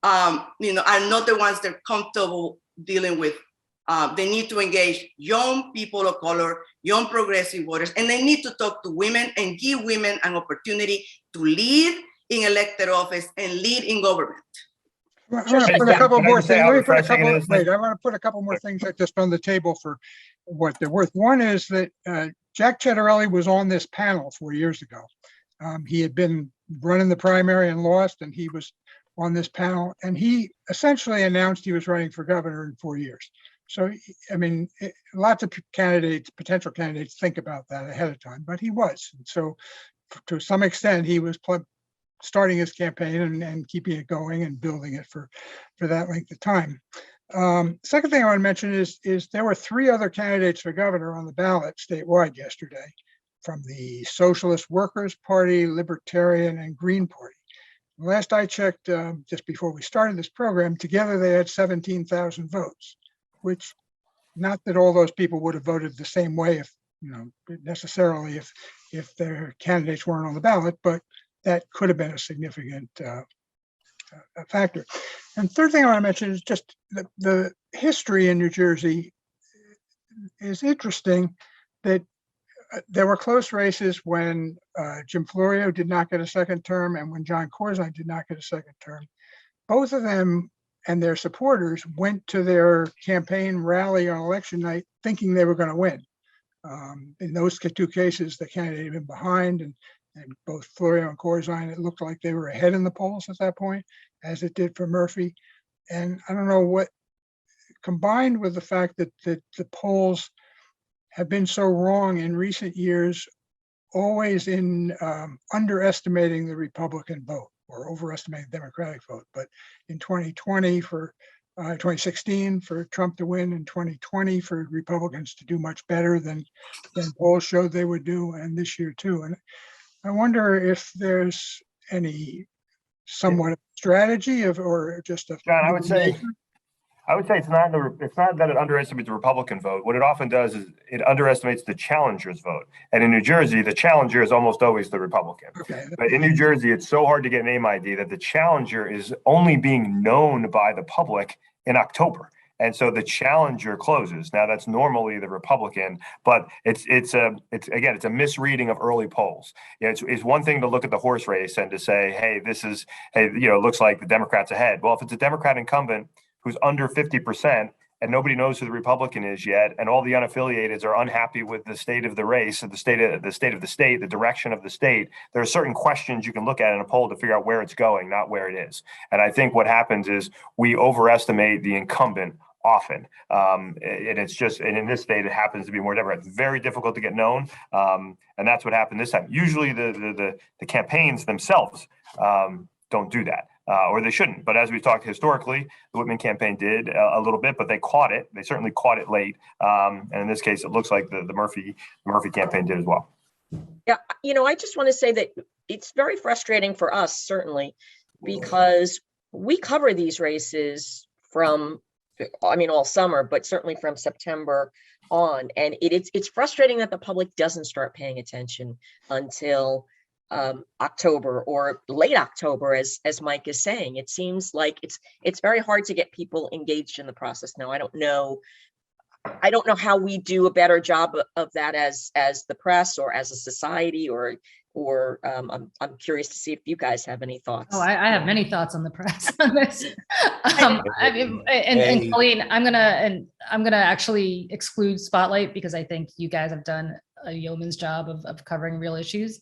are not the ones they're comfortable dealing with. They need to engage young people of color, young progressive voters, and they need to talk to women and give women an opportunity to lead in elected office and lead in government. I want to put a couple more things. I want to put a couple more things just on the table for what they're worth. One is that Jack Ciattarelli was on this panel 4 years ago. He had been running the primary and lost, and he was on this panel, and he essentially announced he was running for governor in 4 years. So, I mean, lots of potential candidates think about that ahead of time, but he was. And so to some extent, he was starting his campaign and keeping it going and building it for that length of time. Second thing I want to mention is there were 3 other candidates for governor on the ballot statewide yesterday, from the Socialist Workers Party, Libertarian, and Green Party. Last I checked, just before we started this program, together they had 17,000 votes, which, not that all those people would have voted the same way necessarily if their candidates weren't on the ballot, but that could have been a significant factor. And third thing I want to mention is just the history in New Jersey is interesting, that there were close races when Jim Florio did not get a second term and when John Corzine did not get a second term. Both of them and their supporters went to their campaign rally on election night thinking they were going to win. In those 2 cases, the candidate had been behind, and both Florio and Corzine, it looked like they were ahead in the polls at that point, as it did for Murphy. And I don't know what, combined with the fact that the polls have been so wrong in recent years, always in underestimating the Republican vote or overestimating the Democratic vote. But in 2020 2016 for Trump to win, in 2020 for Republicans to do much better than polls showed they would do, and this year too. And I wonder if there's any somewhat strategy or just a— John, I would say it's not that it underestimates the Republican vote. What it often does is it underestimates the challenger's vote. And in New Jersey, the challenger is almost always the Republican. Okay. But in New Jersey, it's so hard to get name ID that the challenger is only being known by the public in October. And so the challenger closes. Now that's normally the Republican, but it's a misreading of early polls. It's one thing to look at the horse race and to say, hey, it looks like the Democrat's ahead. Well, if it's a Democrat incumbent who's under 50% and nobody knows who the Republican is yet, and all the unaffiliateds are unhappy with the state of the race, the state of the state, the direction of the state, there are certain questions you can look at in a poll to figure out where it's going, not where it is. And I think what happens is we overestimate the incumbent often. And it's just, and in this state, it happens to be more Democrat. It's very difficult to get known. And that's what happened this time. Usually the campaigns themselves don't do that. Or they shouldn't. But as we talked historically, the Whitman campaign did a little bit, but they caught it. They certainly caught it late. And in this case, it looks like the Murphy campaign did as well. Yeah, you know, I just want to say that it's very frustrating for us, certainly, because we cover these races from, I mean, all summer, but certainly from September on. And it's frustrating that the public doesn't start paying attention until October or late October, as Mike is saying. It seems like it's very hard to get people engaged in the process now. I don't know how we do a better job of that as the press or as a society, or I'm curious to see if you guys have any thoughts. Oh, I have many thoughts on the press on this. And Colleen, I'm gonna actually exclude Spotlight because I think you guys have done a yeoman's job of covering real issues.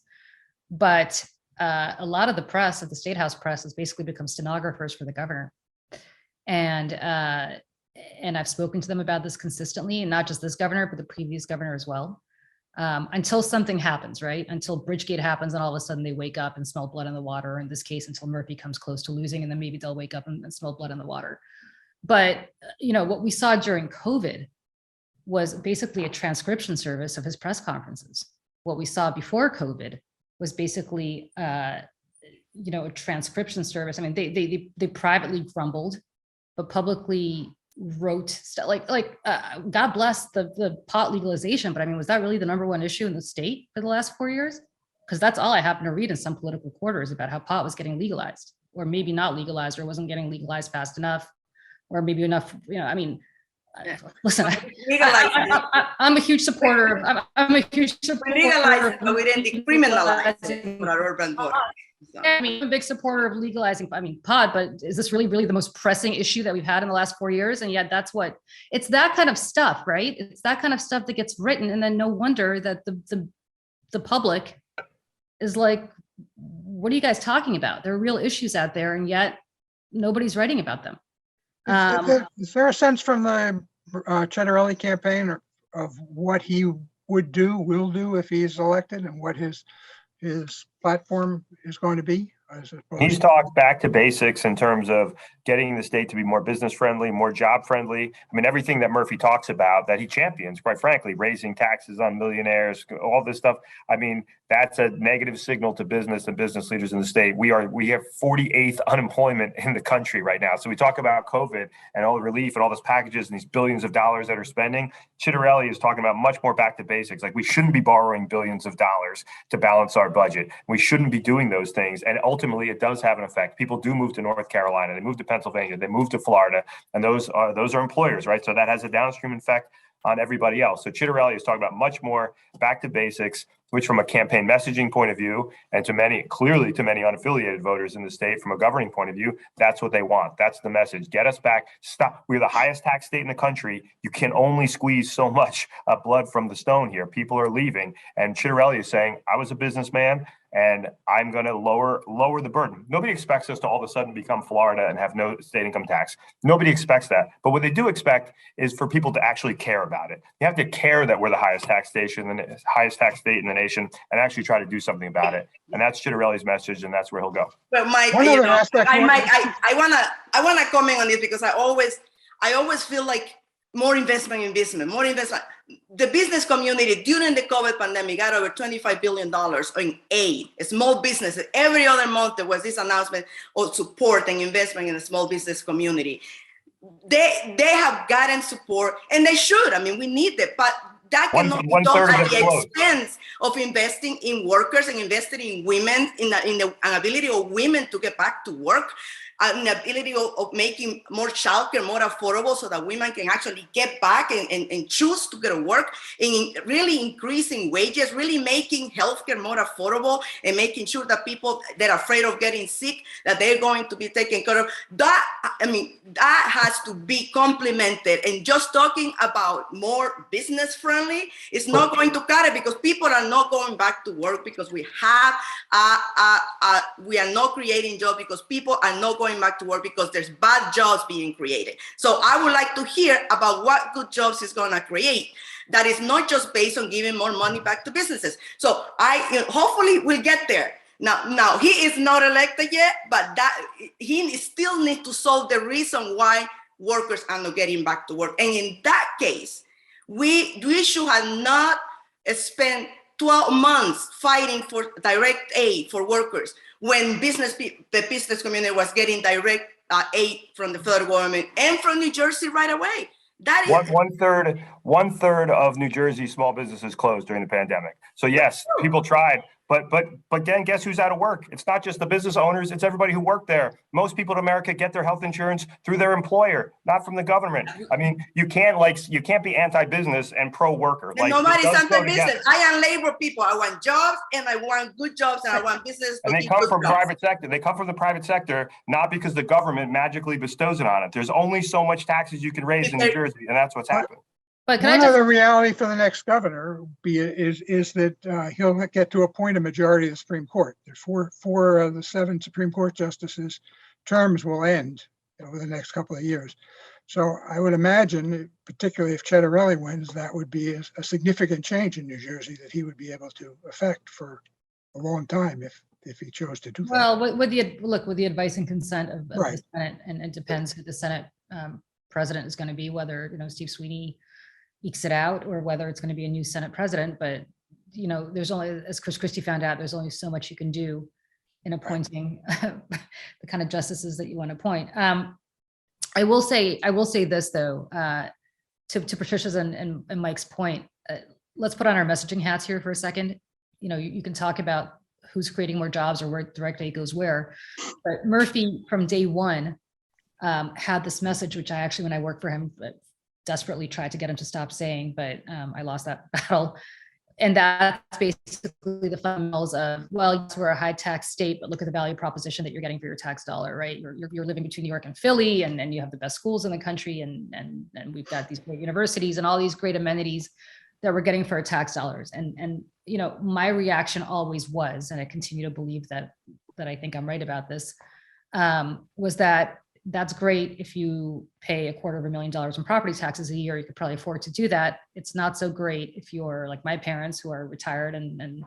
But a lot of the press, of the State House press, has basically become stenographers for the governor. And I've spoken to them about this consistently, and not just this governor, but the previous governor as well. Until something happens, right? Until Bridgegate happens and all of a sudden they wake up and smell blood in the water. In this case, until Murphy comes close to losing, and then maybe they'll wake up and smell blood in the water. But, you know, what we saw during COVID was basically a transcription service of his press conferences. What we saw before COVID was basically, you know, a transcription service. I mean, they privately grumbled, but publicly wrote stuff like God bless the pot legalization. But I mean, was that really the number one issue in the state for the last 4 years? Because that's all I happen to read in some political quarters about how pot was getting legalized, or maybe not legalized, or wasn't getting legalized fast enough, or maybe enough. You know, I mean, listen, I'm a huge supporter of. I'm a huge supporter. Legalize it, but we didn't decriminalize it for our urban voters. So. I mean, I'm a big supporter of legalizing, I mean, pot, but is this really the most pressing issue that we've had in the last 4 years? And yet it's that kind of stuff, right? It's that kind of stuff that gets written. And then no wonder that the public is like, what are you guys talking about? There are real issues out there, and yet nobody's writing about them. Is there a sense from the Ciattarelli campaign of what he will do if he's elected, and what his platform is going to be? He's talked back to basics in terms of getting the state to be more business friendly, more job friendly. I mean, everything that Murphy talks about that he champions, quite frankly, raising taxes on millionaires, all this stuff. I mean, that's a negative signal to business and business leaders in the state. We have 48th unemployment in the country right now. So we talk about COVID and all the relief and all those packages and these billions of dollars that are spending. Ciattarelli is talking about much more back to basics. Like, we shouldn't be borrowing billions of dollars to balance our budget. We shouldn't be doing those things. And ultimately, it does have an effect. People do move to North Carolina, they move to Pennsylvania, they move to Florida, and those are employers, right? So that has a downstream effect on everybody else. So Ciattarelli is talking about much more back to basics, which from a campaign messaging point of view, and clearly to many unaffiliated voters in the state from a governing point of view, that's what they want. That's the message. Get us back. Stop. We're the highest tax state in the country. You can only squeeze so much blood from the stone here. People are leaving. And Ciattarelli is saying, I was a businessman, and I'm going to lower the burden. Nobody expects us to all of a sudden become Florida and have no state income tax. Nobody expects that. But what they do expect is for people to actually care about it. You have to care that we're the highest tax state in the nation, and actually try to do something about it. And that's Ciattarelli's message, and that's where he'll go. But Mike, I wanna comment on this, because I always feel like more investment. The business community during the COVID pandemic got over $25 billion in aid. Small businesses, every other month there was this announcement of support and investment in the small business community. They have gotten support, and they should. I mean, we need it, but that cannot be done at the expense of investing in workers and investing in women, in the ability of women to get back to work. an ability of making more childcare more affordable so that women can actually get back and choose to go to work, and really increasing wages, really making healthcare more affordable, and making sure that people that are afraid of getting sick, that they're going to be taken care of. That, I mean, that has to be complemented. And just talking about more business friendly is not going to cut it, because people are not going back to work because we are not creating jobs, because people are not going back to work because there's bad jobs being created. So I would like to hear about what good jobs is going to create. That is not just based on giving more money back to businesses. So hopefully we'll get there. Now he is not elected yet, but that he still needs to solve the reason why workers are not getting back to work. And in that case, we should have not spent 12 months fighting for direct aid for workers when the business community was getting direct aid from the federal government and from New Jersey right away. That is one third of New Jersey small businesses closed during the pandemic. So yes, people tried, but then guess who's out of work? It's not just the business owners, it's everybody who worked there. Most people in America get their health insurance through their employer, not from the government. I mean, you can't be anti-business and pro-worker. Like, nobody's anti-business. I am labor people. I want jobs, and I want good jobs, and I want business. And they come from private sector. They come from the private sector, not because the government magically bestows it on it. There's only so much taxes you can raise in New Jersey, and that's what's happened. But One other reality for the next governor is that he'll get to appoint a majority of the Supreme Court. There's four of the 7 Supreme Court justices' terms will end over the next couple of years. So I would imagine, particularly if Cettarelli wins, that would be a significant change in New Jersey that he would be able to affect for a long time if he chose to do that. Well, with the advice and consent of Right. the Senate, and it depends who the Senate president is going to be, whether Steve Sweeney ekes it out or whether it's going to be a new Senate president. But there's only, as Chris Christie found out, there's only so much you can do in appointing the kind of justices that you want to appoint. I will say this though, to Patricia's and Mike's point. Let's put on our messaging hats here for a second. You can talk about who's creating more jobs or where direct aid goes where, but Murphy from day one had this message, which I actually, when I worked for him, desperately tried to get him to stop saying, but I lost that battle. And that's basically the fundamentals of, well, yes, we're a high tax state, but look at the value proposition that you're getting for your tax dollar, right? You're living between New York and Philly, and you have the best schools in the country, and we've got these great universities and all these great amenities that we're getting for our tax dollars. And my reaction always was, and I continue to believe that I think I'm right about this, was that that's great if you pay $250,000 in property taxes a year. You could probably afford to do that. It's not so great if you're like my parents, who are retired and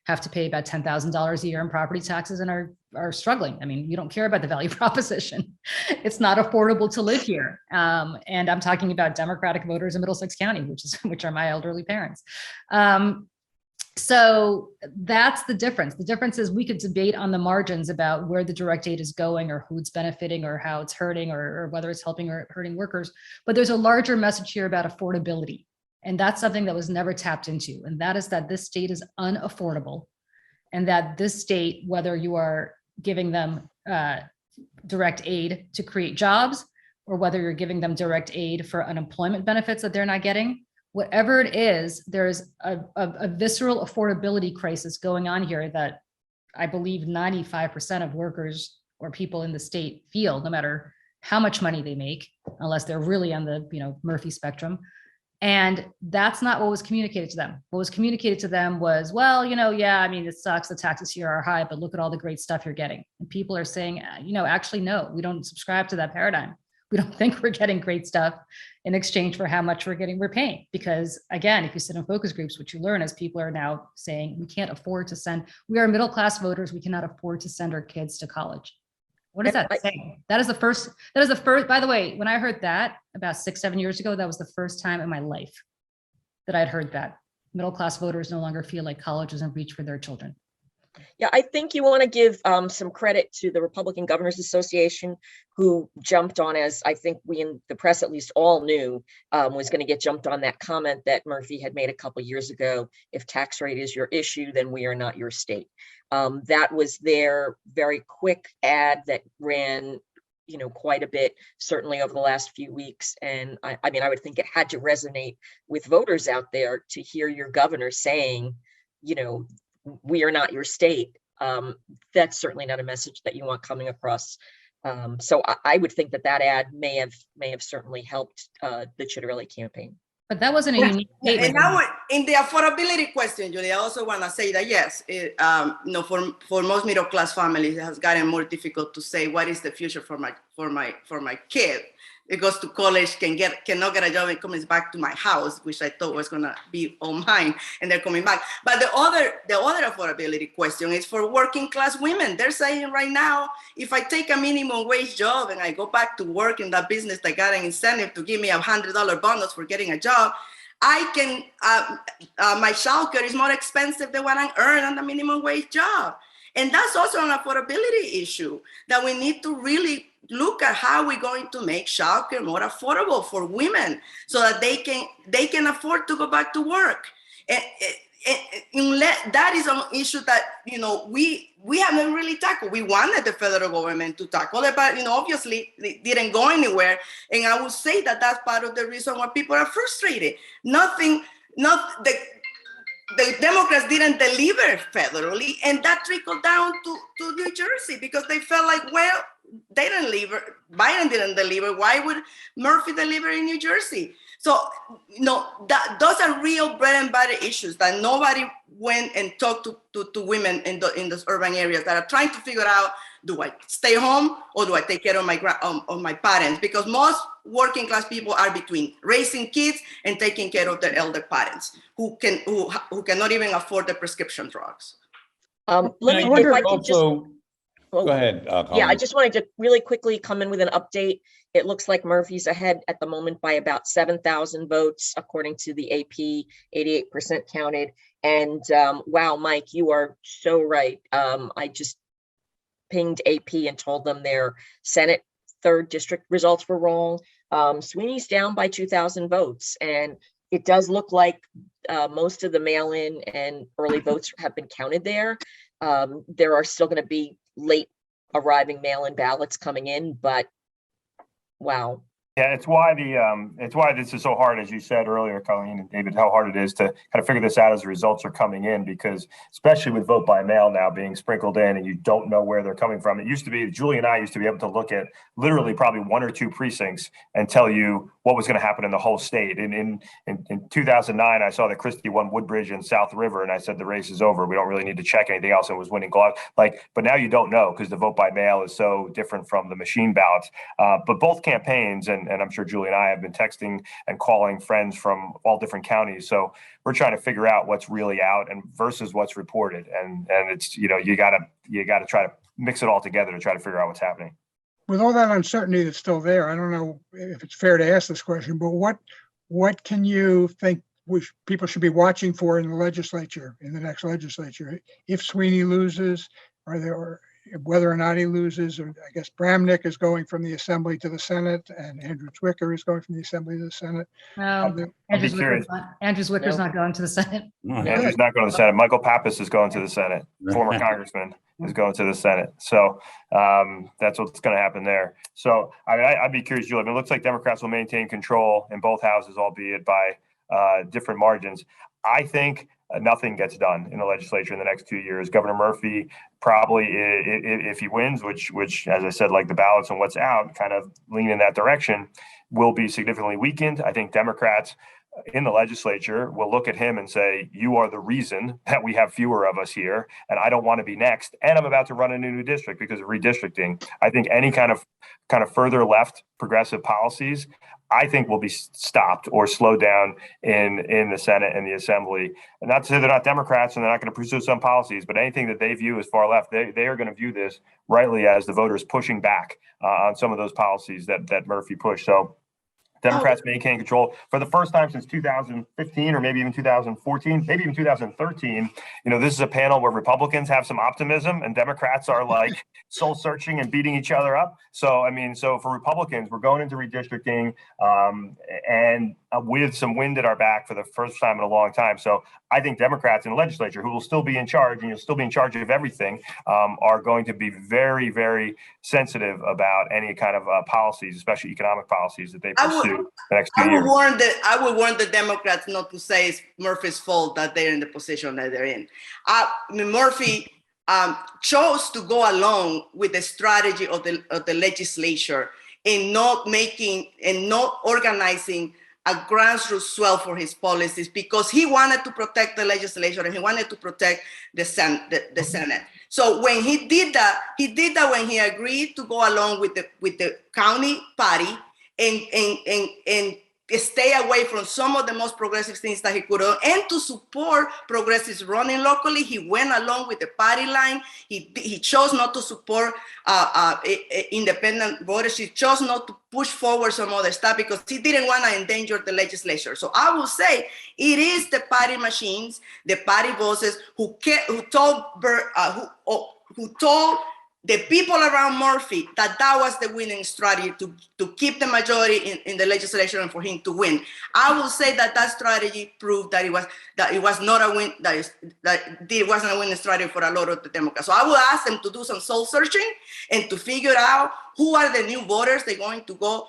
have to pay about $10,000 a year in property taxes and are struggling. I mean, you don't care about the value proposition. It's not affordable to live here. And I'm talking about Democratic voters in Middlesex County, which are my elderly parents. So that's the difference. The difference is we could debate on the margins about where the direct aid is going or who it's benefiting or how it's hurting or whether it's helping or hurting workers. But there's a larger message here about affordability. And that's something that was never tapped into. And that is that this state is unaffordable, and that this state, whether you are giving them direct aid to create jobs or whether you're giving them direct aid for unemployment benefits that they're not getting, whatever it is, there's a visceral affordability crisis going on here that I believe 95% of workers or people in the state feel, no matter how much money they make, unless they're really on the Murphy spectrum. And that's not what was communicated to them. What was communicated to them was, well, yeah, I mean, it sucks, the taxes here are high, but look at all the great stuff you're getting. And people are saying, actually, no, we don't subscribe to that paradigm. We don't think we're getting great stuff in exchange for how much we're paying. Because again, if you sit in focus groups, what you learn is people are now saying, we can't afford to we are middle-class voters. We cannot afford to send our kids to college. What is that saying? That is the first, by the way, when I heard that about 6-7 years ago, that was the first time in my life that I'd heard that middle-class voters no longer feel like college is in reach for their children. Yeah, I think you want to give some credit to the Republican Governors Association, who jumped on, as I think we in the press at least all knew, was going to get jumped on that comment that Murphy had made a couple of years ago. If tax rate is your issue, then we are not your state. That was their very quick ad that ran quite a bit, certainly over the last few weeks. And I mean, I would think it had to resonate with voters out there to hear your governor saying, we are not your state. That's certainly not a message that you want coming across. So I would think that ad may have certainly helped the Chitterelli campaign. But that wasn't a unique statement. And now in the affordability question, Julie, I also want to say that yes, for most middle class families, it has gotten more difficult to say what is the future for my kid. It goes to college, cannot get a job, and comes back to my house, which I thought was gonna be all mine, and they're coming back. But the other affordability question is for working class women. They're saying right now, if I take a minimum wage job and I go back to work in that business that got an incentive to give me $100 bonus for getting a job, I can my childcare is more expensive than what I earn on the minimum wage job. And that's also an affordability issue that we need to really look at how we're going to make childcare more affordable for women so that they can afford to go back to work. And that is an issue that we haven't really tackled. We wanted the federal government to tackle it, but obviously it didn't go anywhere. And I would say that that's part of the reason why people are frustrated. The Democrats didn't deliver federally, and that trickled down to New Jersey because they felt like, well, they didn't deliver. Biden didn't deliver. Why would Murphy deliver in New Jersey? So, those are real bread and butter issues that nobody went and talked to women in those urban areas that are trying to figure out, do I stay home or do I take care of my parents? Because most working class people are between raising kids and taking care of their elder parents who cannot even afford the prescription drugs. Go ahead. Yeah, I just wanted to really quickly come in with an update. It looks like Murphy's ahead at the moment by about 7,000 votes, according to the AP, 88% counted. And wow, Mike, you are so right. I just pinged AP and told them their Senate 3rd district results were wrong. Sweeney's down by 2,000 votes. And it does look like most of the mail-in and early votes have been counted there. There are still going to be late arriving mail-in ballots coming in, but wow. Yeah, it's why this is so hard, as you said earlier, Colleen and David, how hard it is to kind of figure this out as the results are coming in, because especially with vote by mail now being sprinkled in and you don't know where they're coming from. It used to be, Julie and I used to be able to look at literally probably 1 or 2 precincts and tell you what was going to happen in the whole state. And in 2009, I saw that Christie won Woodbridge and South River, and I said the race is over. We don't really need to check anything else. And was winning gloves. But now you don't know because the vote by mail is so different from the machine ballots. But both campaigns, and I'm sure Julie and I have been texting and calling friends from all different counties. So we're trying to figure out what's really out and versus what's reported. And it's, you gotta try to mix it all together to try to figure out what's happening. With all that uncertainty that's still there, I don't know if it's fair to ask this question, but what can you think people should be watching for in the legislature, in the next legislature? If Sweeney loses, whether or not he loses, or I guess Bramnick is going from the Assembly to the Senate, and Andrew Zwicker is going from the Assembly to the Senate. Andrew Zwicker's not going to the Senate. Andrew's not going to the Senate. Michael Pappas is going to the Senate. Former congressman is going to the Senate. So that's what's going to happen there. So I'd be curious, Julie. It looks like Democrats will maintain control in both houses, albeit by different margins. I think nothing gets done in the legislature in the next 2 years. Governor Murphy probably, if he wins, which as I said, like the ballots and what's out kind of lean in that direction, will be significantly weakened. I think Democrats in the legislature will look at him and say, you are the reason that we have fewer of us here, and I don't want to be next. And I'm about to run a new district because of redistricting. I think any kind of further left progressive policies, I think will be stopped or slowed down in the Senate and the Assembly. And not to say they're not Democrats and they're not going to pursue some policies, but anything that they view as far left, they are going to view this rightly as the voters pushing back on some of those policies that Murphy pushed. So Democrats maintain control for the first time since 2015, or maybe even 2014, maybe even 2013. This is a panel where Republicans have some optimism and Democrats are like soul searching and beating each other up. So, so for Republicans, we're going into redistricting, and with some wind at our back for the first time in a long time. So I think Democrats in the legislature, who will still be in charge, and you'll still be in charge of everything, are going to be very, very sensitive about any kind of policies, especially economic policies that they pursue the next 2 years. I would warn the Democrats not to say it's Murphy's fault that they're in the position that they're in. Murphy chose to go along with the strategy of the legislature in not organizing a grassroots swell for his policies, because he wanted to protect the legislature and he wanted to protect the Senate. So when he did that when he agreed to go along with the county party and stay away from some of the most progressive things that he could have, and to support progressives running locally. He went along with the party line. He chose not to support independent voters. He chose not to push forward some other stuff because he didn't want to endanger the legislature. So I will say it is the party machines, the party bosses who told the people around Murphy that was the winning strategy to keep the majority in the legislature and for him to win. I will say that strategy proved that it wasn't a winning strategy for a lot of the Democrats. So I will ask them to do some soul searching and to figure out who are the new voters they're going to go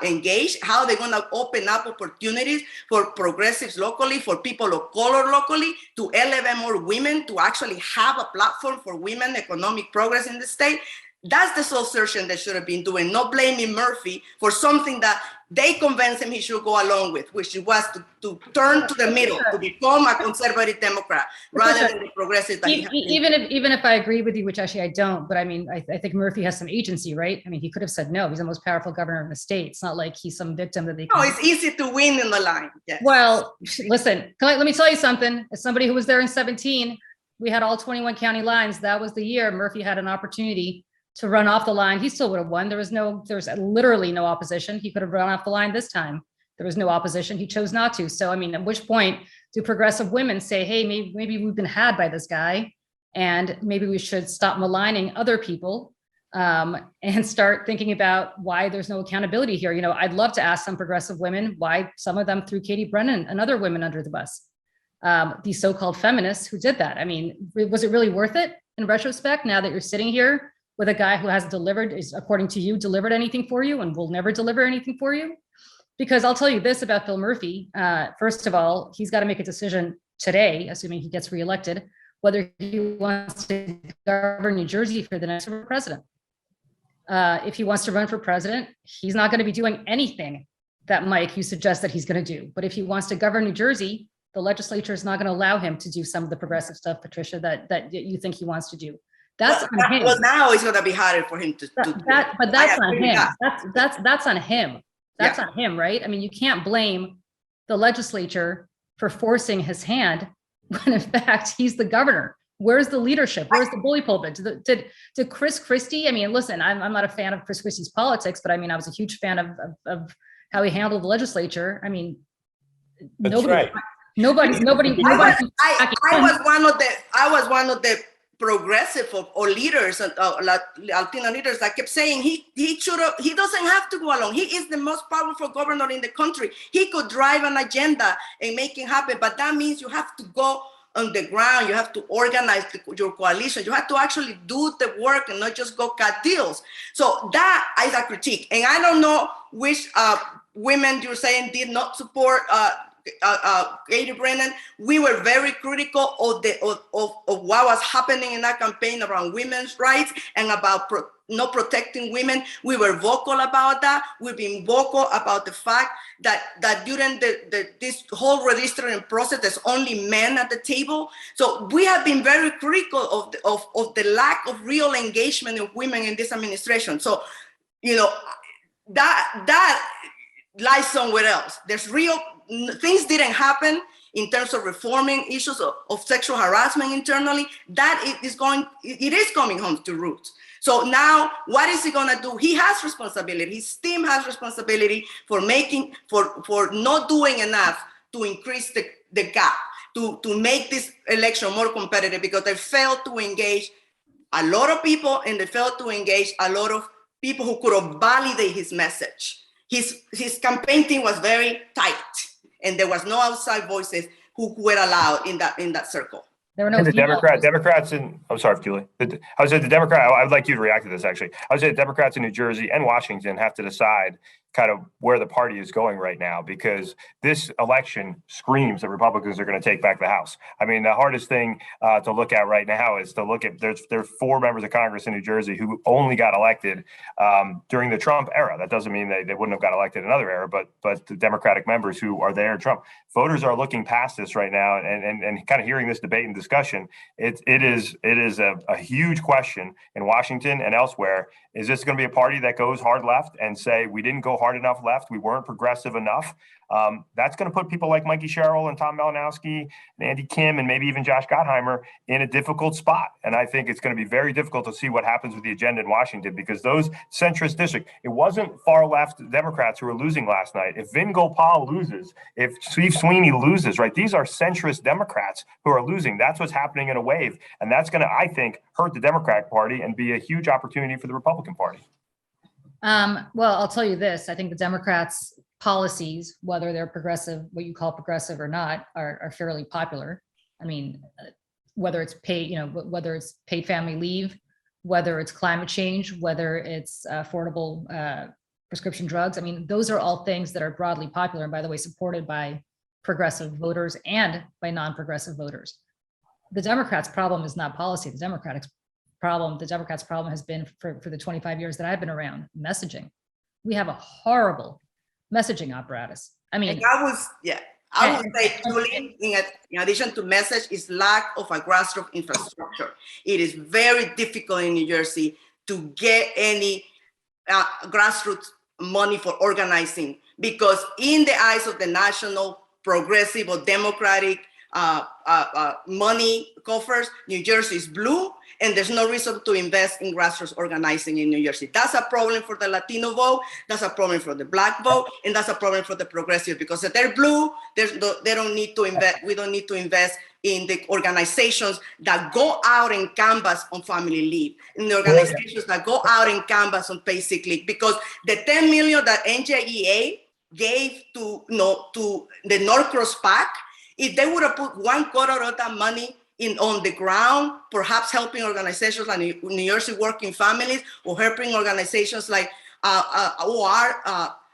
engage, how they're going to open up opportunities for progressives locally, for people of color locally, to elevate more women, to actually have a platform for women economic progress in the state. That's the soul searching they should have been doing, not blaming Murphy for something that they convinced him he should go along with, which was to turn to the middle, to become a conservative Democrat rather than the progressive that even if I agree with you, which actually I don't, but I mean, I think Murphy has some agency, right? I mean, he could have said no. He's the most powerful governor in the state. It's not like he's some victim that they can. No, it's easy to win in the line. Yes. Well, listen, let me tell you something. As somebody who was there in 2017, we had all 21 county lines. That was the year Murphy had an opportunity to run off the line. He still would have won. There was literally no opposition. He could have run off the line this time. There was no opposition. He chose not to. So, I mean, at which point do progressive women say, hey, maybe we've been had by this guy, and maybe we should stop maligning other people and start thinking about why there's no accountability here. You know, I'd love to ask some progressive women why some of them threw Katie Brennan and other women under the bus. These so-called feminists who did that. I mean, was it really worth it in retrospect, now that you're sitting here with a guy who has according to you, delivered anything for you and will never deliver anything for you? Because I'll tell you this about Phil Murphy. First of all, he's got to make a decision today, assuming he gets reelected, whether he wants to govern New Jersey for the next president. If he wants to run for president, he's not going to be doing anything that Mike, you suggest that he's going to do. But if he wants to govern New Jersey, the legislature is not going to allow him to do some of the progressive stuff, Patricia, that you think he wants to do. That's on him. Well, now it's going to be harder for him to do that. But that's on him. That's on him. That's on him, right? I mean, you can't blame the legislature for forcing his hand when in fact he's the governor. Where's the leadership? Where's the bully pulpit? Did Chris Christie? I mean, listen, I'm not a fan of Chris Christie's politics, but I mean, I was a huge fan of how he handled the legislature. I mean, nobody. I was one of the progressive or leaders, Latina leaders that kept saying he doesn't have to go along. He is the most powerful governor in the country. He could drive an agenda and make it happen, but that means you have to go on the ground. You have to organize your coalition. You have to actually do the work and not just go cut deals. So that is a critique. And I don't know which women you're saying did not support Katie Brennan. We were very critical of what was happening in that campaign around women's rights and about not protecting women. We were vocal about that. We've been vocal about the fact that during this whole redistricting process, there's only men at the table. So we have been very critical of the lack of real engagement of women in this administration. So, you know, that lies somewhere else. There's real things didn't happen in terms of reforming issues of sexual harassment internally. It is coming home to roots. So now what is he going to do? He has responsibility. His team has responsibility for not doing enough to increase the gap, to make this election more competitive, because they failed to engage a lot of people and they failed to engage a lot of people who could have validated his message. His campaign team was very tight. and there was no outside voices who were allowed in that circle. There were no And the female- Democrats in, I'm sorry, Julie. I would say the I would like you to react to this, actually. I would say the Democrats in New Jersey and Washington have to decide kind of where the party is going right now, because this election screams that Republicans are going to take back the House. I mean, the hardest thing to look at right now is to look at, there's 4 members of Congress in New Jersey who only got elected during the Trump era. That doesn't mean they wouldn't have got elected in another era, but the Democratic members who are there, Trump. Voters are looking past this right now and kind of hearing this debate and discussion. It is a huge question in Washington and elsewhere. Is this going to be a party that goes hard left and say, we didn't go hard enough left, we weren't progressive enough? That's going to put people like Mikey Sherrill and Tom Malinowski and Andy Kim and maybe even Josh Gottheimer in a difficult spot. And I think it's going to be very difficult to see what happens with the agenda in Washington, because those centrist districts, it wasn't far left Democrats who were losing last night. If Vin Gopal loses, if Steve Sweeney loses, right, these are centrist Democrats who are losing. That's what's happening in a wave. And that's going to, I think, hurt the Democratic Party and be a huge opportunity for the Republican Party. Well, I'll tell you this. I think the Democrats' policies, whether they're progressive, what you call progressive or not, are fairly popular. I mean, whether it's paid, whether it's paid family leave, whether it's climate change, whether it's affordable prescription drugs. I mean, those are all things that are broadly popular, and by the way, supported by progressive voters and by non-progressive voters. The Democrats' problem is not policy. The Democrats' problem has been for the 25 years that I've been around, messaging. We have a horrible messaging apparatus. I mean, And I would say, Julie, in addition to message, is lack of a grassroots infrastructure. It is very difficult in New Jersey to get any grassroots money for organizing, because in the eyes of the national progressive or democratic money coffers, New Jersey is blue, and there's no reason to invest in grassroots organizing in New Jersey. That's a problem for the Latino vote, that's a problem for the Black vote, and that's a problem for the progressive, because if they're blue, they don't need to invest. We don't need to invest in the organizations that go out and canvas on family leave, in the organizations that go out and canvas on paid sick leave, because the $10 million that NJEA gave to the Norcross PAC, if they would have put 1/4 of that money on the ground, perhaps helping organizations like New Jersey Working Families, or helping organizations like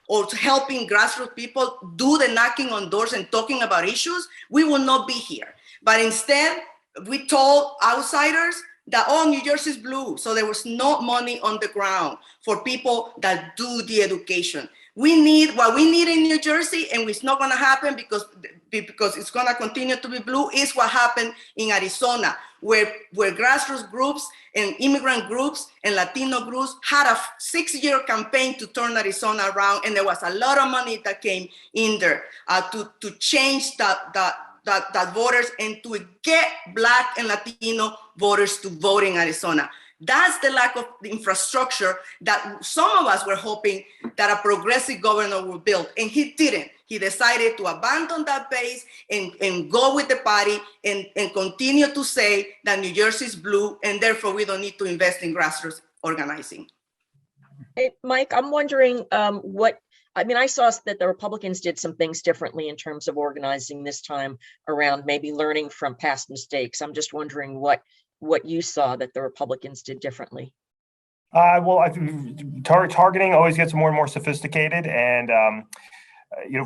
or helping grassroots people do the knocking on doors and talking about issues, we will not be here. But instead, we told outsiders that, oh, New Jersey's blue. So there was no money on the ground for people that do the education. We need what we need in New Jersey, and it's not going to happen because it's going to continue to be blue, is what happened in Arizona, where grassroots groups and immigrant groups and Latino groups had a 6-year campaign to turn Arizona around, and there was a lot of money that came in there to change that voters and to get Black and Latino voters to vote in Arizona. That's the lack of the infrastructure that some of us were hoping that a progressive governor would build, and he didn't. He decided to abandon that base and go with the party and continue to say that New Jersey is blue, and therefore we don't need to invest in grassroots organizing. Hey, Mike, I'm wondering I saw that the Republicans did some things differently in terms of organizing this time around, maybe learning from past mistakes. I'm just wondering what you saw that the Republicans did differently. Well, I think targeting always gets more and more sophisticated, and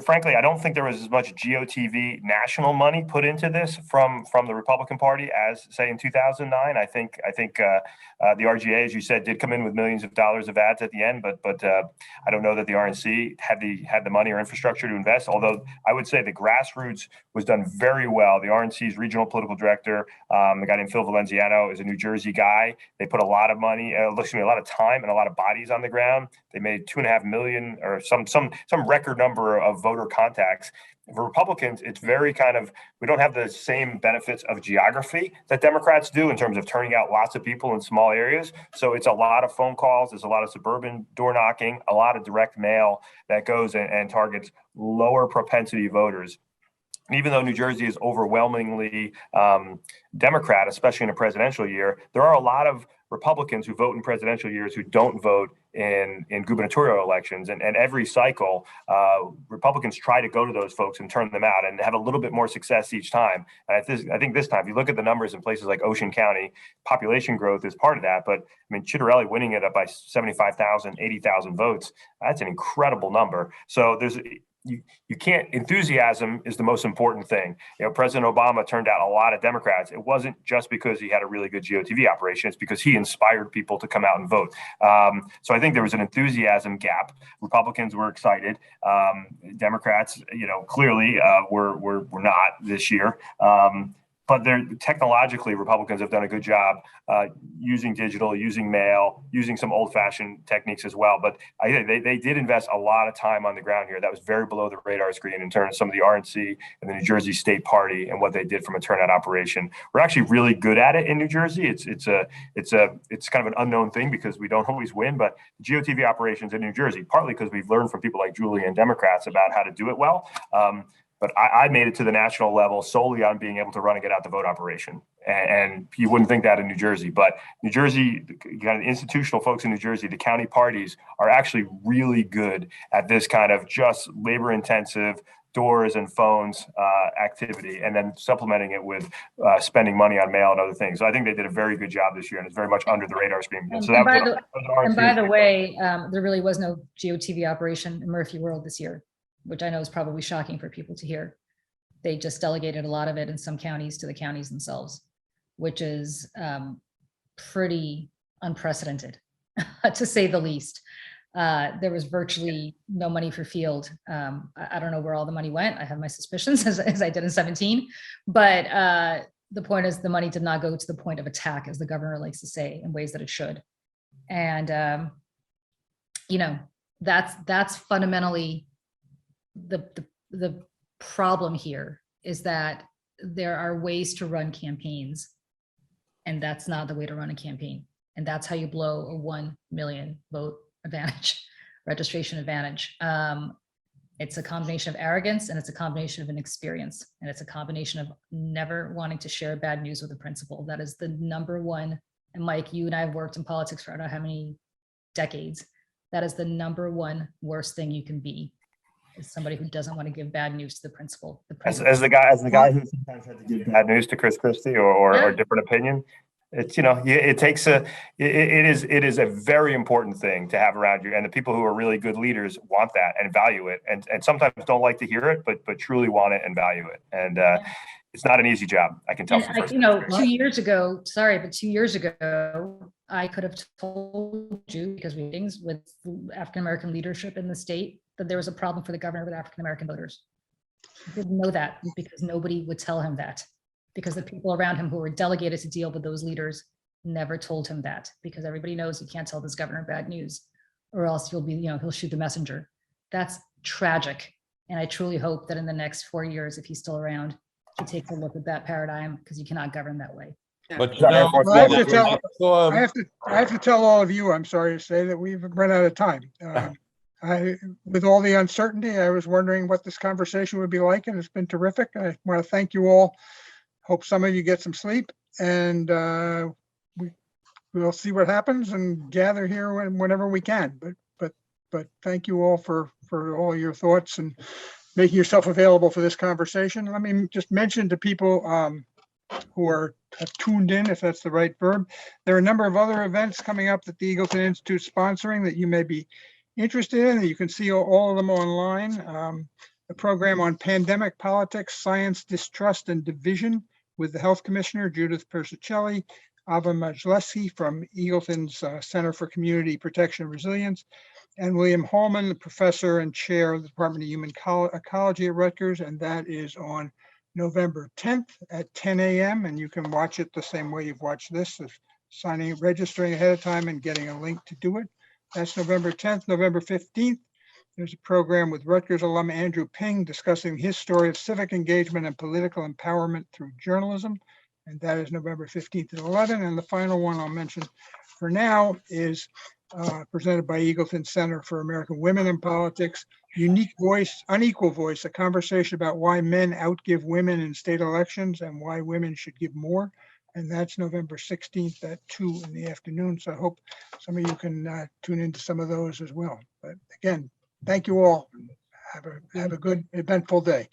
frankly, I don't think there was as much GOTV national money put into this from the Republican Party as, say, in 2009. I think the RGA, as you said, did come in with millions of dollars of ads at the end, but I don't know that the RNC had the money or infrastructure to invest. Although I would say the grassroots was done very well. The RNC's regional political director, a guy named Phil Valenziano, is a New Jersey guy. They put a lot of money, a lot of time and a lot of bodies on the ground. They made 2.5 million or some record number of voter contacts. For Republicans, it's very we don't have the same benefits of geography that Democrats do in terms of turning out lots of people in small areas. So it's a lot of phone calls, there's a lot of suburban door knocking, a lot of direct mail that goes and targets lower propensity voters. And even though New Jersey is overwhelmingly Democrat, especially in a presidential year, there are a lot of Republicans who vote in presidential years who don't vote in gubernatorial elections. And every cycle, Republicans try to go to those folks and turn them out and have a little bit more success each time. And I think this time, if you look at the numbers in places like Ocean County, population growth is part of that. But I mean, Chitterelli winning it up by 75,000, 80,000 votes, that's an incredible number. So you can't, enthusiasm is the most important thing. You know, President Obama turned out a lot of Democrats. It wasn't just because he had a really good GOTV operation, it's because he inspired people to come out and vote. So I think there was an enthusiasm gap. Republicans were excited. Democrats, you know, clearly were not this year. But they're technologically, Republicans have done a good job using digital, using mail, using some old-fashioned techniques as well. But they did invest a lot of time on the ground here. That was very below the radar screen in terms of some of the RNC and the New Jersey State Party and what they did from a turnout operation. We're actually really good at it in New Jersey. It's kind of an unknown thing because we don't always win. But GOTV operations in New Jersey, partly because we've learned from people like Julie and Democrats about how to do it well. But I made it to the national level solely on being able to run and get out the vote operation. And you wouldn't think that in New Jersey, but New Jersey, you got institutional folks in New Jersey, the county parties are actually really good at this kind of just labor intensive doors and phones activity, and then supplementing it with spending money on mail and other things. So I think they did a very good job this year, and it's very much under the radar screen. And, so and by the way, there really was no GOTV operation in Murphy World this year, which I know is probably shocking for people to hear. They just delegated a lot of it in some counties to the counties themselves, which is pretty unprecedented, to say the least. There was virtually no money for field. I don't know where all the money went. I have my suspicions as I did in 17, but the point is the money did not go to the point of attack, as the governor likes to say, in ways that it should. And, you know, that's fundamentally the problem here, is that there are ways to run campaigns, and that's not the way to run a campaign. And that's how you blow a 1 million vote advantage, registration advantage. It's a combination of arrogance, and it's a combination of inexperience, and it's a combination of never wanting to share bad news with a principal. That is the number one. And Mike, you and I have worked in politics for I don't know how many decades. That is the number one worst thing you can be, is somebody who doesn't want to give bad news to the principal. As the guy who sometimes had to give bad news to Chris Christie or different opinion. It's, you know, it is a very important thing to have around you, and the people who are really good leaders want that and value it, and sometimes don't like to hear it, but truly want it and value it. And it's not an easy job, I can tell. You know, 2 years ago, but 2 years ago, I could have told you, because we had meetings with African-American leadership in the state, that there was a problem for the governor with African-American voters. He didn't know that because nobody would tell him that, because the people around him who were delegated to deal with those leaders never told him that, because everybody knows you can't tell this governor bad news or else he'll shoot the messenger. That's tragic. And I truly hope that in the next 4 years, if he's still around, he takes a look at that paradigm, because you cannot govern that way. But I have to tell all of you, I'm sorry to say, that we've run out of time. With all the uncertainty, I was wondering what this conversation would be like, and it's been terrific. I want to thank you all. Hope some of you get some sleep, and we'll see what happens and gather here whenever we can. But thank you all for all your thoughts and making yourself available for this conversation. Let me just mention to people who have tuned in, if that's the right verb, there are a number of other events coming up that the Eagleton Institute is sponsoring that you may be interested in. You can see all of them online. The program on pandemic politics, science, distrust, and division with the Health Commissioner, Judith Persicelli, Ava Majleski from Eagleton's Center for Community Protection and Resilience, and William Hallman, the professor and chair of the Department of Human Ecology at Rutgers, and that is on November 10th at 10 a.m. And you can watch it the same way you've watched this, of registering ahead of time and getting a link to do it. That's November 10th. November 15th, there's a program with Rutgers alum Andrew Ping discussing his story of civic engagement and political empowerment through journalism. And that is November 15th at 11. And the final one I'll mention for now is presented by Eagleton Center for American Women in Politics. Unique Voice, Unequal Voice, a conversation about why men outgive women in state elections and why women should give more. And that's November 16th at 2 in the afternoon. So I hope some of you can tune into some of those as well. But again, thank you all. Have a good, eventful day.